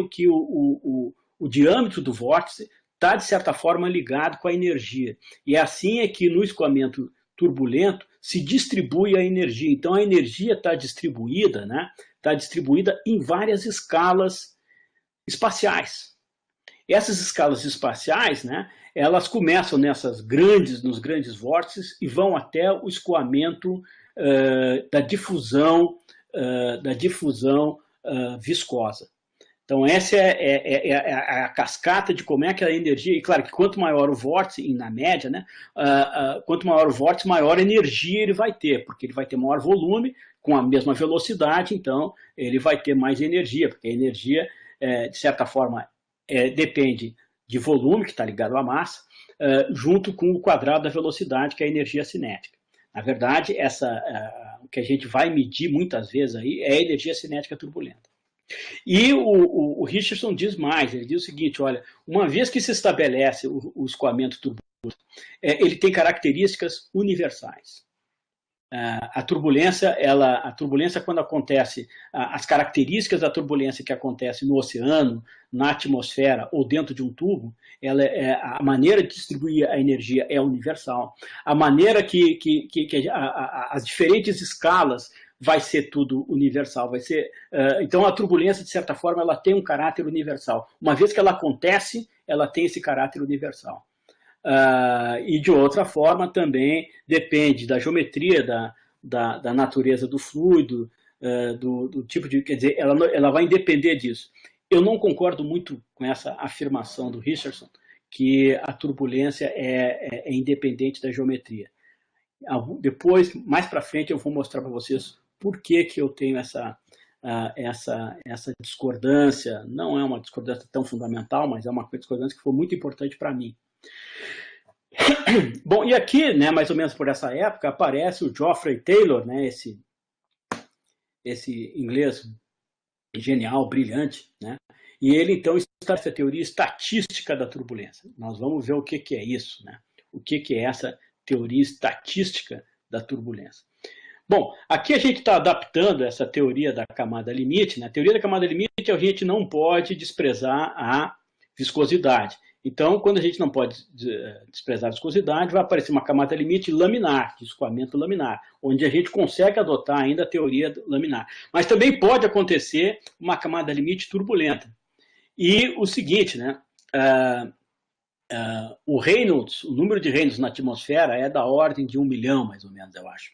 que o diâmetro do vórtice está, de certa forma, ligado com a energia. E assim é que no escoamento turbulento se distribui a energia. Então a energia está distribuída, né? Está distribuída em várias escalas espaciais. Essas escalas espaciais, né, elas começam nos grandes vórtices e vão até o escoamento da difusão viscosa. Então essa é a cascata de como é que a energia, e claro que quanto maior o vórtice, na média, né, quanto maior o vórtice, maior energia ele vai ter, porque ele vai ter maior volume, com a mesma velocidade, então ele vai ter mais energia, porque a energia, de certa forma, depende de volume, que está ligado à massa, junto com o quadrado da velocidade, que é a energia cinética. Na verdade, o que a gente vai medir muitas vezes aí é a energia cinética turbulenta. E o Richardson diz mais, ele diz o seguinte: olha, uma vez que se estabelece o escoamento turbulento, ele tem características universais. A turbulência, quando acontece, as características da turbulência que acontece no oceano, na atmosfera ou dentro de um tubo, a maneira de distribuir a energia é universal. A maneira que as diferentes escalas vai ser tudo universal. Então a turbulência, de certa forma, ela tem um caráter universal. Uma vez que ela acontece, ela tem esse caráter universal. E de outra forma também depende da geometria da natureza do fluido, do tipo de... Quer dizer, ela vai depender disso. Eu não concordo muito com essa afirmação do Richardson, que a turbulência é independente da geometria. Depois, mais para frente, eu vou mostrar para vocês por que eu tenho essa discordância. Não é uma discordância tão fundamental, mas é uma discordância que foi muito importante para mim. Bom, e aqui, né, mais ou menos por essa época, aparece o Geoffrey Taylor, né, esse inglês genial, brilhante, né, e ele então estabelece a teoria estatística da turbulência. Nós vamos ver o que é isso, né, o que é essa teoria estatística da turbulência. Bom, aqui a gente está adaptando essa teoria da camada limite, né, a teoria da camada limite, a gente não pode desprezar a viscosidade. Então, quando a gente não pode desprezar a viscosidade, vai aparecer uma camada limite laminar, de escoamento laminar, onde a gente consegue adotar ainda a teoria laminar. Mas também pode acontecer uma camada limite turbulenta. E o seguinte, né, o número de Reynolds na atmosfera é da ordem de 1 milhão, mais ou menos, eu acho.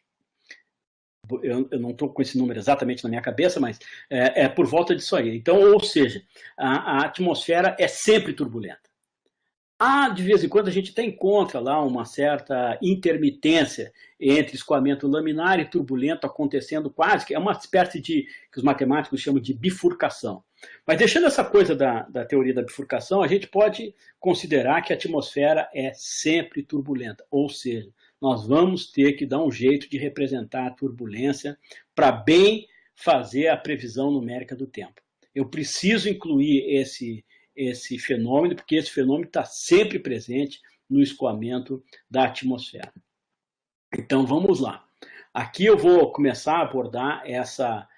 Eu não estou com esse número exatamente na minha cabeça, mas é por volta disso aí. Então, ou seja, a atmosfera é sempre turbulenta. De vez em quando a gente até encontra lá uma certa intermitência entre escoamento laminar e turbulento acontecendo quase, que é uma espécie de, que os matemáticos chamam de bifurcação. Mas deixando essa coisa da teoria da bifurcação, a gente pode considerar que a atmosfera é sempre turbulenta, ou seja, nós vamos ter que dar um jeito de representar a turbulência para bem fazer a previsão numérica do tempo. Eu preciso incluir esse fenômeno, porque esse fenômeno está sempre presente no escoamento da atmosfera. Então, vamos lá. Aqui eu vou começar a abordar essa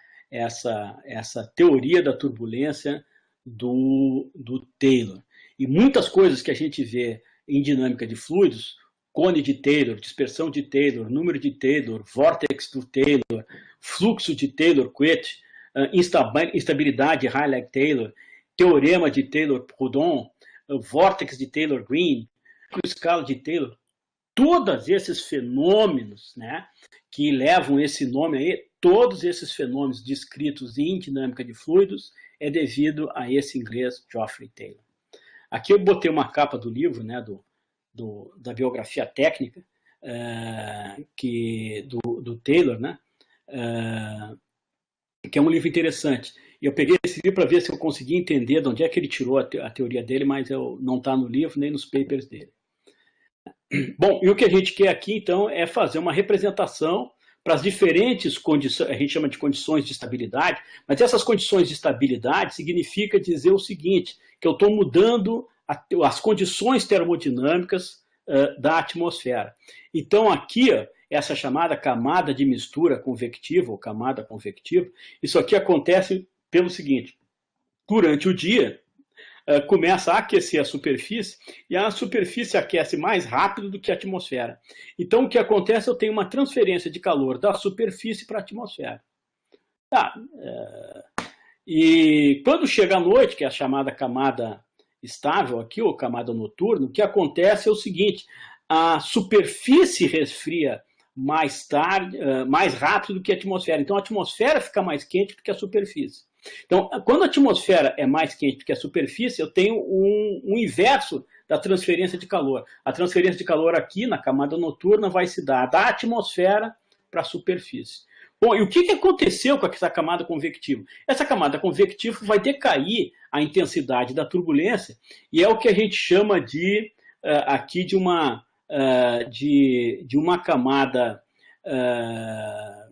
teoria da turbulência do Taylor. E muitas coisas que a gente vê em dinâmica de fluidos, cone de Taylor, dispersão de Taylor, número de Taylor, vórtex do Taylor, fluxo de Taylor-Couette, instabilidade Rayleigh-Taylor, teorema de Taylor-Proudhon, vórtex de Taylor-Green, escala de Taylor, todos esses fenômenos, né, que levam esse nome aí, todos esses fenômenos descritos em dinâmica de fluidos é devido a esse inglês Geoffrey Taylor. Aqui eu botei uma capa do livro, né, da biografia técnica do Taylor, né, que é um livro interessante. E eu peguei esse livro para ver se eu conseguia entender de onde é que ele tirou a teoria dele, mas não está no livro nem nos papers dele. Bom, e o que a gente quer aqui, então, é fazer uma representação para as diferentes condições, a gente chama de condições de estabilidade, mas essas condições de estabilidade significa dizer o seguinte, que eu estou mudando as condições termodinâmicas da atmosfera. Então, aqui, essa chamada camada de mistura convectiva, ou camada convectiva, isso aqui acontece pelo seguinte, durante o dia, começa a aquecer a superfície e a superfície aquece mais rápido do que a atmosfera. Então, o que acontece? Eu tenho uma transferência de calor da superfície para a atmosfera. E quando chega a noite, que é a chamada camada estável aqui, ou camada noturna, o que acontece é o seguinte, a superfície resfria mais rápido do que a atmosfera. Então, a atmosfera fica mais quente do que a superfície. Então, quando a atmosfera é mais quente do que a superfície, eu tenho um inverso da transferência de calor. A transferência de calor aqui, na camada noturna, vai se dar da atmosfera para a superfície. Bom, e o que aconteceu com essa camada convectiva? Essa camada convectiva vai decair a intensidade da turbulência e é o que a gente chama aqui de uma camada,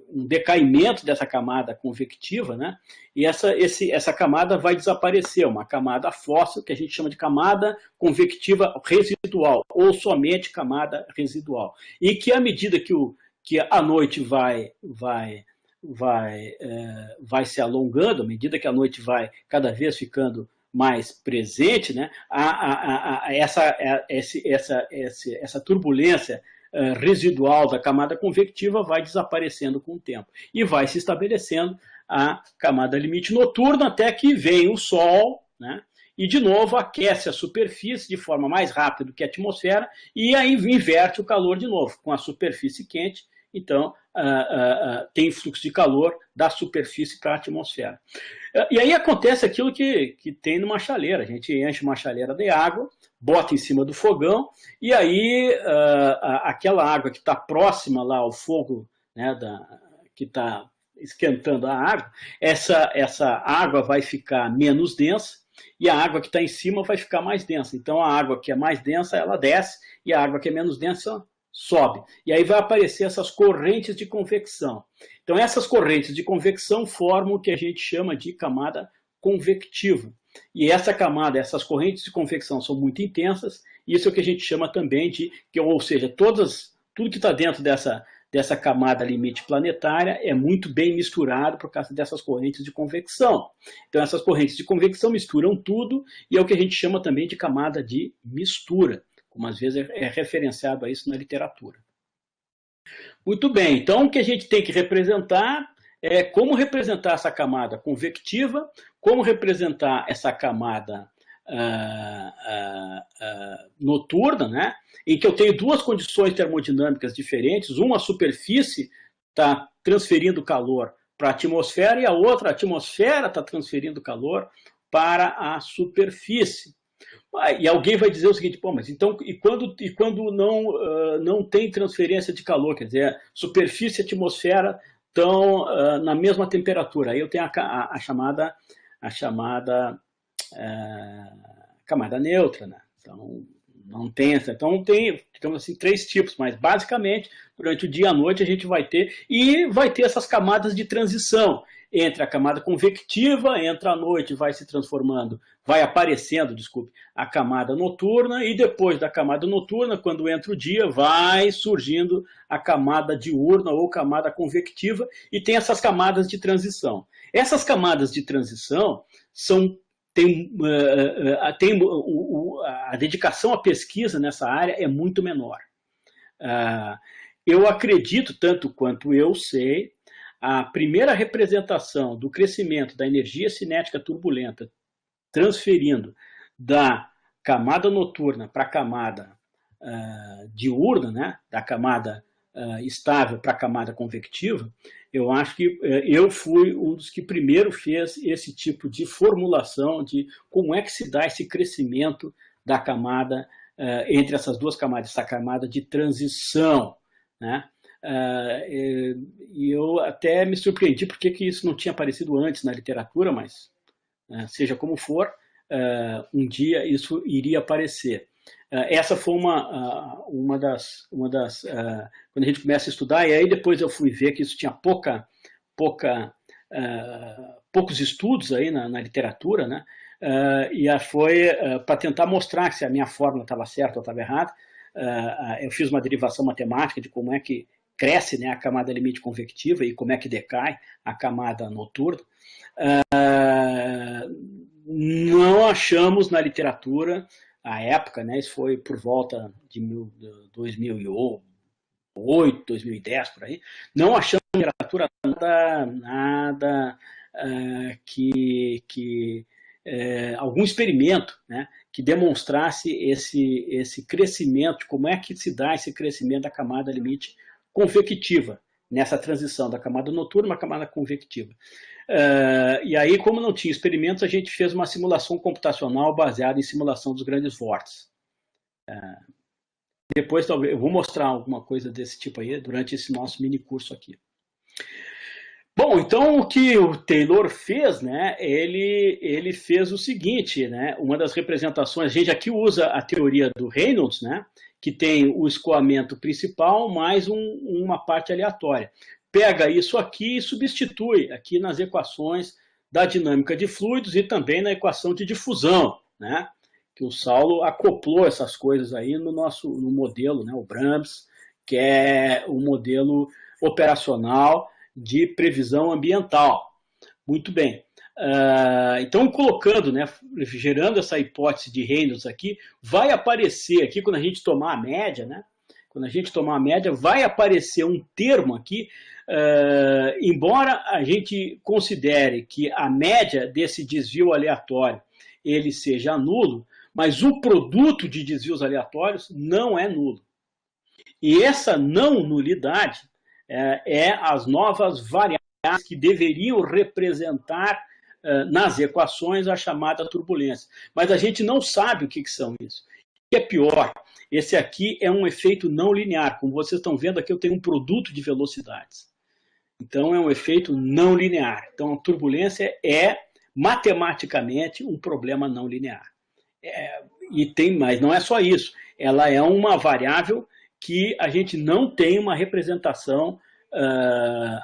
um decaimento dessa camada convectiva, né? E essa camada vai desaparecer, uma camada fóssil, que a gente chama de camada convectiva residual, ou somente camada residual. E que à medida que a noite vai se alongando, à medida que a noite vai cada vez ficando mais presente, né? Essa turbulência residual da camada convectiva vai desaparecendo com o tempo e vai se estabelecendo a camada limite noturna até que vem o Sol, né? E de novo aquece a superfície de forma mais rápida do que a atmosfera e aí inverte o calor de novo, com a superfície quente, então tem fluxo de calor da superfície para a atmosfera. E aí acontece aquilo que tem numa chaleira, a gente enche uma chaleira de água, bota em cima do fogão, e aí aquela água que está próxima lá ao fogo, né, que está esquentando a água, essa água vai ficar menos densa, e a água que está em cima vai ficar mais densa. Então a água que é mais densa, ela desce, e a água que é menos densa sobe. E aí vai aparecer essas correntes de convecção. Então essas correntes de convecção formam o que a gente chama de camada convectiva. E essas correntes de convecção são muito intensas, e isso é o que a gente chama também ou seja, tudo que está dentro dessa camada limite planetária é muito bem misturado por causa dessas correntes de convecção. Então essas correntes de convecção misturam tudo, e é o que a gente chama também de camada de mistura, como às vezes é referenciado a isso na literatura. Muito bem, então o que a gente tem que representar é como representar essa camada convectiva, como representar essa camada noturna, né? Em que eu tenho duas condições termodinâmicas diferentes, uma, a superfície está transferindo calor para a atmosfera e a outra, a atmosfera está transferindo calor para a superfície. E alguém vai dizer o seguinte, pô, mas então, e quando não tem transferência de calor, quer dizer, superfície e atmosfera estão na mesma temperatura, aí eu tenho a chamada camada neutra, né? Então, não tem essa. Então, tem, digamos assim, 3 tipos, mas basicamente, durante o dia e a noite, a gente vai ter essas camadas de transição entre a camada convectiva, entra a noite, vai se transformando, vai aparecendo, desculpe, a camada noturna, e depois da camada noturna, quando entra o dia, vai surgindo a camada diurna ou camada convectiva, e tem essas camadas de transição. Essas camadas de transição a dedicação à pesquisa nessa área é muito menor. Eu acredito, tanto quanto eu sei, a primeira representação do crescimento da energia cinética turbulenta transferindo da camada noturna para a camada diurna, né, da camada estável para a camada convectiva, eu acho que eu fui um dos que primeiro fez esse tipo de formulação de como é que se dá esse crescimento da camada entre essas duas camadas, essa camada de transição, né? E eu até me surpreendi porque que isso não tinha aparecido antes na literatura, mas seja como for, um dia isso iria aparecer. Essa foi uma das quando a gente começa a estudar, e aí depois eu fui ver que isso tinha poucos estudos aí na literatura, né? E foi para tentar mostrar se a minha fórmula estava certa ou estava errada. Eu fiz uma derivação matemática de como é que cresce, né, a camada limite convectiva e como é que decai a camada noturna. Não achamos na literatura, à época, né, isso foi por volta de 2008, 2010, por aí, não achamos na literatura nada algum experimento, né, que demonstrasse esse crescimento, como é que se dá esse crescimento da camada limite convectiva, nessa transição da camada noturna para a camada convectiva. E aí, como não tinha experimentos, a gente fez uma simulação computacional baseada em simulação dos grandes vórtices. Depois, talvez, eu vou mostrar alguma coisa desse tipo aí durante esse nosso mini curso aqui. Bom, então o que o Taylor fez, né, ele fez o seguinte, né, uma das representações, a gente aqui usa a teoria do Reynolds, né, que tem o escoamento principal mais uma parte aleatória. Pega isso aqui e substitui aqui nas equações da dinâmica de fluidos e também na equação de difusão, né, que o Saulo acoplou essas coisas aí no modelo, né, o Brahms, que é o modelo operacional de previsão ambiental. Muito bem. Então, colocando, né, gerando essa hipótese de Reynolds aqui, vai aparecer aqui, quando a gente tomar a média, né, quando a gente tomar a média, vai aparecer um termo aqui, embora a gente considere que a média desse desvio aleatório ele seja nulo, mas o produto de desvios aleatórios não é nulo. E essa não nulidade é as novas variáveis que deveriam representar nas equações a chamada turbulência. Mas a gente não sabe o que são isso. O que é pior, esse aqui é um efeito não linear. Como vocês estão vendo aqui, eu tenho um produto de velocidades. Então, é um efeito não linear. Então, a turbulência é, matematicamente, um problema não linear. Mas não é só isso. Ela é uma variável que a gente não tem uma representação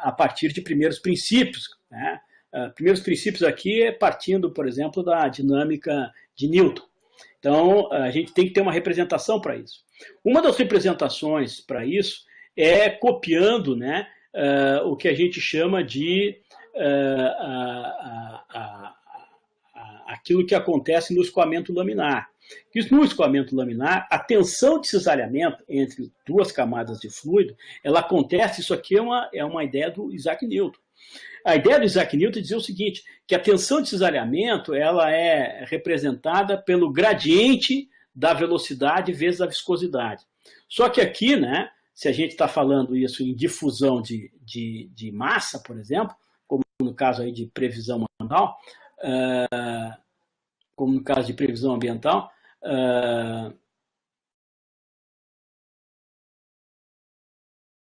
a partir de primeiros princípios, né? Primeiros princípios aqui é partindo, por exemplo, da dinâmica de Newton. Então, a gente tem que ter uma representação para isso. Uma das representações para isso é copiando, né, o que a gente chama de aquilo que acontece no escoamento laminar. No escoamento laminar, a tensão de cisalhamento entre duas camadas de fluido, ela acontece, isso aqui é uma ideia do Isaac Newton. A ideia do Isaac Newton dizia o seguinte, que a tensão de cisalhamento ela é representada pelo gradiente da velocidade vezes a viscosidade. Só que aqui, né, se a gente está falando isso em difusão de massa, por exemplo, como no caso aí de previsão ambiental, como no caso de previsão ambiental,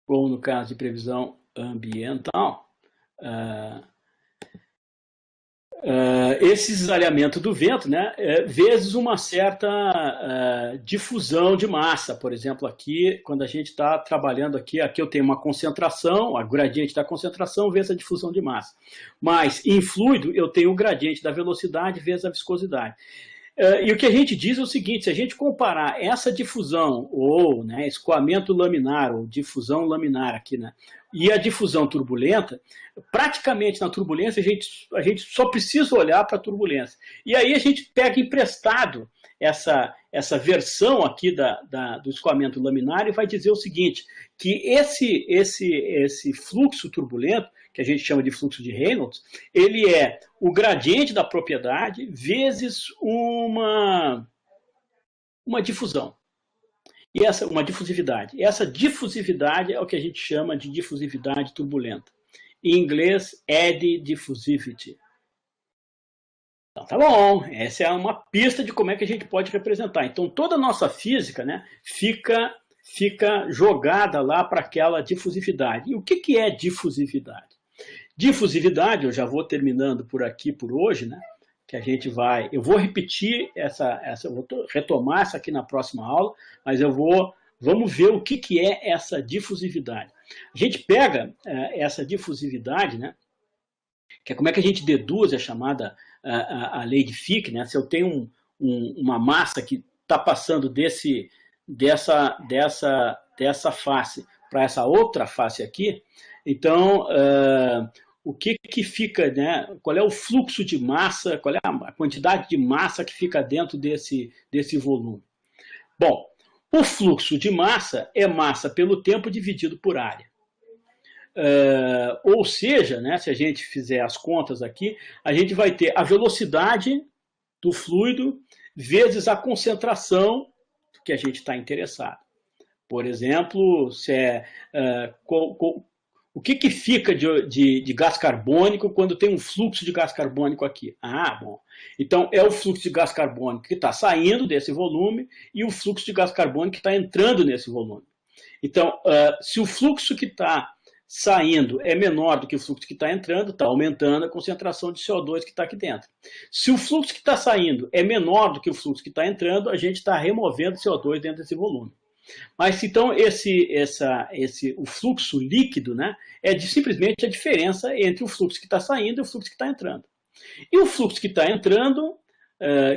como no caso de previsão ambiental, esse cisalhamento do vento, né, vezes uma certa difusão de massa. Por exemplo, aqui, quando a gente está trabalhando aqui eu tenho uma concentração, a gradiente da concentração vezes a difusão de massa. Mas em fluido eu tenho o gradiente da velocidade vezes a viscosidade. E o que a gente diz é o seguinte: se a gente comparar essa difusão, ou né, escoamento laminar, ou difusão laminar aqui, né, e a difusão turbulenta, praticamente na turbulência a gente só precisa olhar para a turbulência. E aí a gente pega emprestado essa versão aqui do escoamento laminar e vai dizer o seguinte, que esse fluxo turbulento, que a gente chama de fluxo de Reynolds, ele é o gradiente da propriedade vezes uma difusão. E uma difusividade. E essa difusividade é o que a gente chama de difusividade turbulenta. Em inglês, eddy diffusivity. Então, tá bom, essa é uma pista de como é que a gente pode representar. Então, toda a nossa física, né, fica jogada lá para aquela difusividade. E o que é difusividade? Difusividade, eu já vou terminando por aqui por hoje, né? Que a gente eu vou repetir eu vou retomar essa aqui na próxima aula, mas vamos ver o que é essa difusividade. A gente pega essa difusividade, né? Que é como é que a gente deduz a chamada a lei de Fick, né? Se eu tenho uma massa que está passando dessa face para essa outra face aqui, então o que fica, né? Qual é o fluxo de massa, qual é a quantidade de massa que fica dentro desse volume? Bom, o fluxo de massa é massa pelo tempo dividido por área. Ou seja, né, se a gente fizer as contas aqui, a gente vai ter a velocidade do fluido vezes a concentração que a gente está interessado. Por exemplo, o que fica de gás carbônico quando tem um fluxo de gás carbônico aqui? Bom. Então, é o fluxo de gás carbônico que está saindo desse volume e o fluxo de gás carbônico que está entrando nesse volume. Então, se o fluxo que está saindo é menor do que o fluxo que está entrando, está aumentando a concentração de CO2 que está aqui dentro. Se o fluxo que está saindo é menor do que o fluxo que está entrando, a gente está removendo CO2 dentro desse volume. Mas então o fluxo líquido, né, é simplesmente a diferença entre o fluxo que está saindo e o fluxo que está entrando. E o fluxo que está entrando,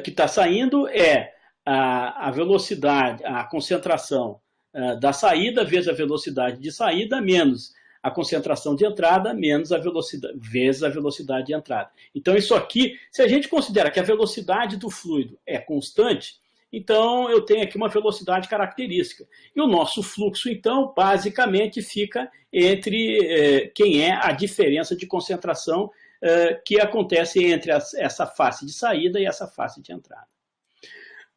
que está saindo, é a velocidade, a concentração da saída vezes a velocidade de saída menos a concentração de entrada menos a velocidade vezes a velocidade de entrada. Então isso aqui, se a gente considera que a velocidade do fluido é constante, então eu tenho aqui uma velocidade característica. E o nosso fluxo, então, basicamente fica entre quem é a diferença de concentração que acontece entre essa face de saída e essa face de entrada.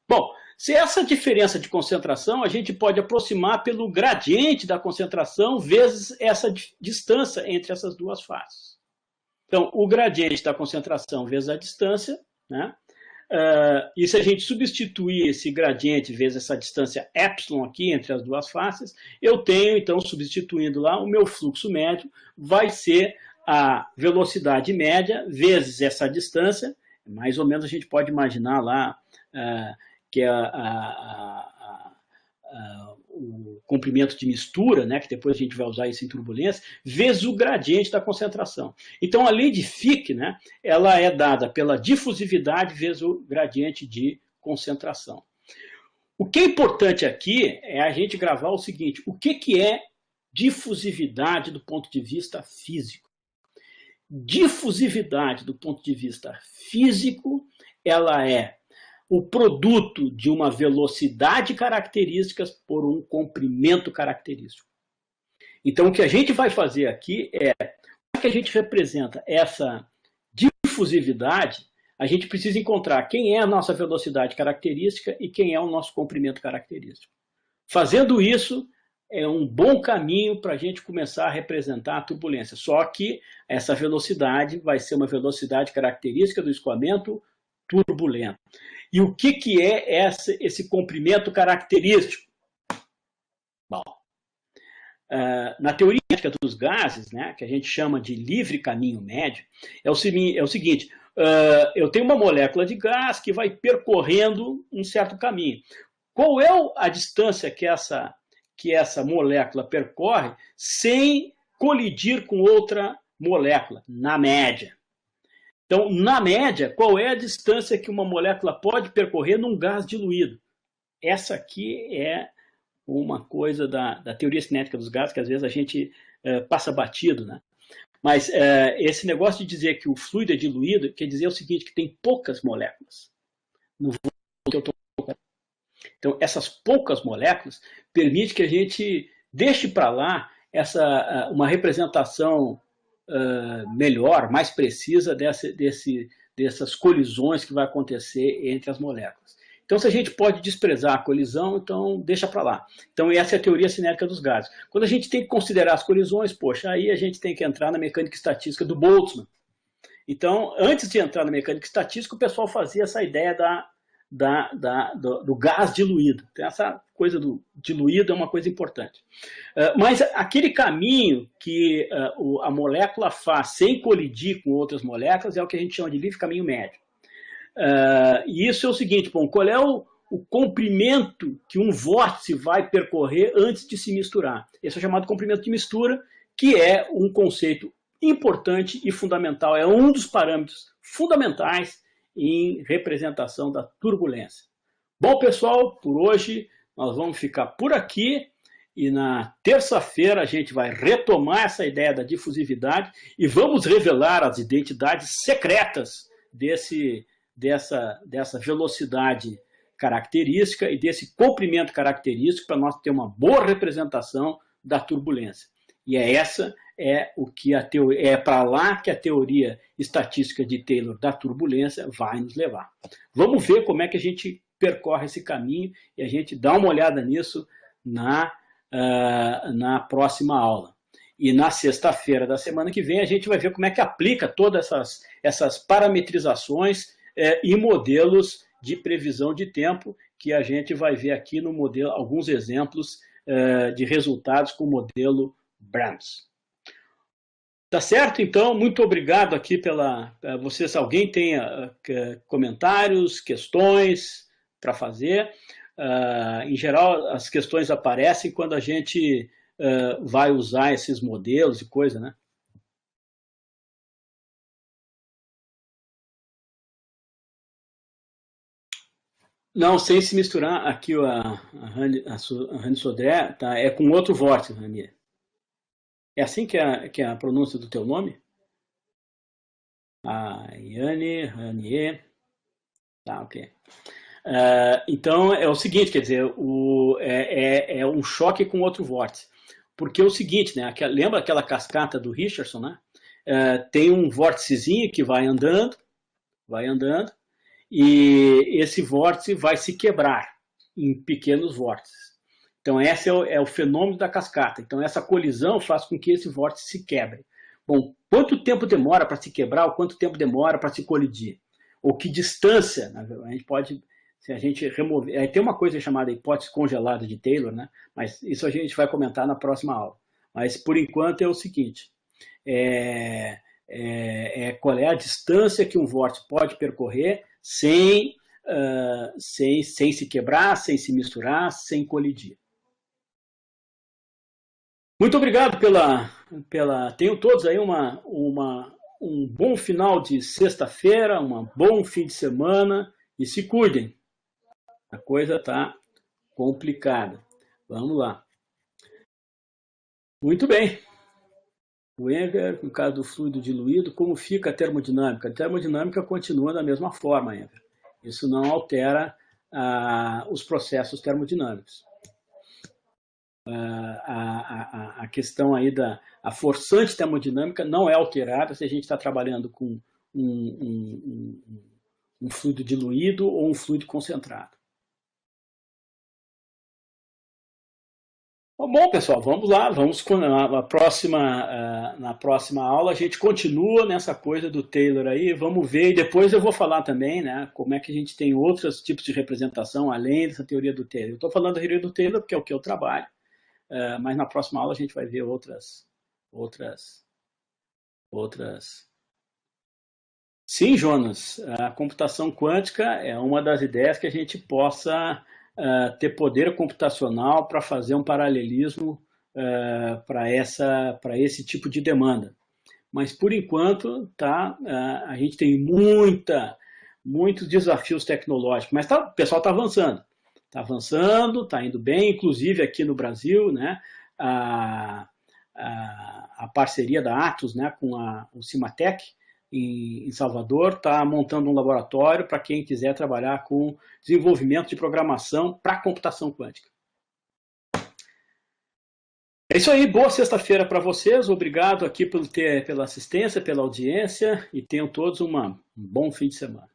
Bom, se essa diferença de concentração a gente pode aproximar pelo gradiente da concentração vezes essa distância entre essas duas faces. Então, o gradiente da concentração vezes a distância, né? E se a gente substituir esse gradiente vezes essa distância epsilon aqui entre as duas faces, eu tenho, então, substituindo lá, o meu fluxo médio vai ser a velocidade média vezes essa distância, mais ou menos a gente pode imaginar lá que é o comprimento de mistura, né, que depois a gente vai usar isso em turbulência, vezes o gradiente da concentração. Então, a lei de Fick, né, ela é dada pela difusividade vezes o gradiente de concentração. O que é importante aqui é a gente gravar o seguinte: o que é difusividade do ponto de vista físico? Difusividade do ponto de vista físico, ela é o produto de uma velocidade característica por um comprimento característico. Então, o que a gente vai fazer aqui é, como é que a gente representa essa difusividade, a gente precisa encontrar quem é a nossa velocidade característica e quem é o nosso comprimento característico. Fazendo isso, é um bom caminho para a gente começar a representar a turbulência. Só que essa velocidade vai ser uma velocidade característica do escoamento turbulento. E o que é esse comprimento característico? Bom, na teoria dos gases, né, que a gente chama de livre caminho médio, é o seguinte: eu tenho uma molécula de gás que vai percorrendo um certo caminho. Qual é a distância que essa molécula percorre sem colidir com outra molécula, na média? Então, na média, qual é a distância que uma molécula pode percorrer num gás diluído? Essa aqui é uma coisa da teoria cinética dos gases, que às vezes a gente passa batido, né? Mas esse negócio de dizer que o fluido é diluído quer dizer o seguinte, que tem poucas moléculas no volume que eu estou. Então, essas poucas moléculas permitem que a gente deixe para lá uma representação melhor, mais precisa dessas colisões que vai acontecer entre as moléculas. Então, se a gente pode desprezar a colisão, então deixa para lá. Então, essa é a teoria cinética dos gases. Quando a gente tem que considerar as colisões, poxa, aí a gente tem que entrar na mecânica estatística do Boltzmann. Então, antes de entrar na mecânica estatística, o pessoal fazia essa ideia do gás diluído. Então, essa coisa do diluído é uma coisa importante. Mas aquele caminho que a molécula faz sem colidir com outras moléculas é o que a gente chama de livre caminho médio. E isso é o seguinte, bom, qual é o comprimento que um vórtice vai percorrer antes de se misturar? Esse é chamado comprimento de mistura, que é um conceito importante e fundamental, é um dos parâmetros fundamentais em representação da turbulência. Bom, pessoal, por hoje nós vamos ficar por aqui e na terça-feira a gente vai retomar essa ideia da difusividade e vamos revelar as identidades secretas dessa velocidade característica e desse comprimento característico para nós ter uma boa representação da turbulência. E é para lá que a teoria estatística de Taylor da turbulência vai nos levar. Vamos ver como é que a gente percorre esse caminho e a gente dá uma olhada nisso na próxima aula. E na sexta-feira da semana que vem a gente vai ver como é que aplica todas essas parametrizações e modelos de previsão de tempo que a gente vai ver aqui no modelo, alguns exemplos de resultados com o modelo Brahms. Tá certo? Então, muito obrigado aqui pela vocês. Se alguém tem comentários, questões para fazer. Em geral, as questões aparecem quando a gente vai usar esses modelos e coisa, né? Não, sem se misturar, aqui a Rani Sodré é com outro vórtice, Rani. É assim que é a pronúncia do teu nome? Yane, Ranier. Tá, ok. Então, é o seguinte, quer dizer, é um choque com outro vórtice. Porque é o seguinte, né? Lembra aquela cascata do Richardson, né? Tem um vórticezinho que vai andando, e esse vórtice vai se quebrar em pequenos vórtices. Então, esse é o fenômeno da cascata. Então, essa colisão faz com que esse vórtice se quebre. Bom, quanto tempo demora para se quebrar ou quanto tempo demora para se colidir? Ou que distância? A gente pode, se a gente remover... Tem uma coisa chamada hipótese congelada de Taylor, né? Mas isso a gente vai comentar na próxima aula. Mas, por enquanto, é o seguinte. Qual é a distância que um vórtice pode percorrer sem se quebrar, sem se misturar, sem colidir. Muito obrigado tenham todos aí um bom final de sexta-feira, um bom fim de semana e se cuidem. A coisa está complicada. Vamos lá. Muito bem. Wenger, no caso do fluido diluído, como fica a termodinâmica? A termodinâmica continua da mesma forma, Wenger. Isso não altera os processos termodinâmicos. A questão aí a forçante termodinâmica não é alterada se a gente está trabalhando com um fluido diluído ou um fluido concentrado. Bom, pessoal, vamos lá. Na próxima aula a gente continua nessa coisa do Taylor aí. Vamos ver, e depois eu vou falar também, né, como é que a gente tem outros tipos de representação além dessa teoria do Taylor. Eu estou falando da teoria do Taylor porque é o que eu trabalho. Mas na próxima aula a gente vai ver outras Sim, Jonas, a computação quântica é uma das ideias que a gente possa ter poder computacional para fazer um paralelismo para esse tipo de demanda. Mas, por enquanto, a gente tem muitos desafios tecnológicos, mas o pessoal está avançando, está indo bem, inclusive aqui no Brasil, né, a parceria da Atos, né, com o Cimatec, em Salvador, está montando um laboratório para quem quiser trabalhar com desenvolvimento de programação para computação quântica. É isso aí, boa sexta-feira para vocês, obrigado aqui pela assistência, pela audiência e tenham todos um bom fim de semana.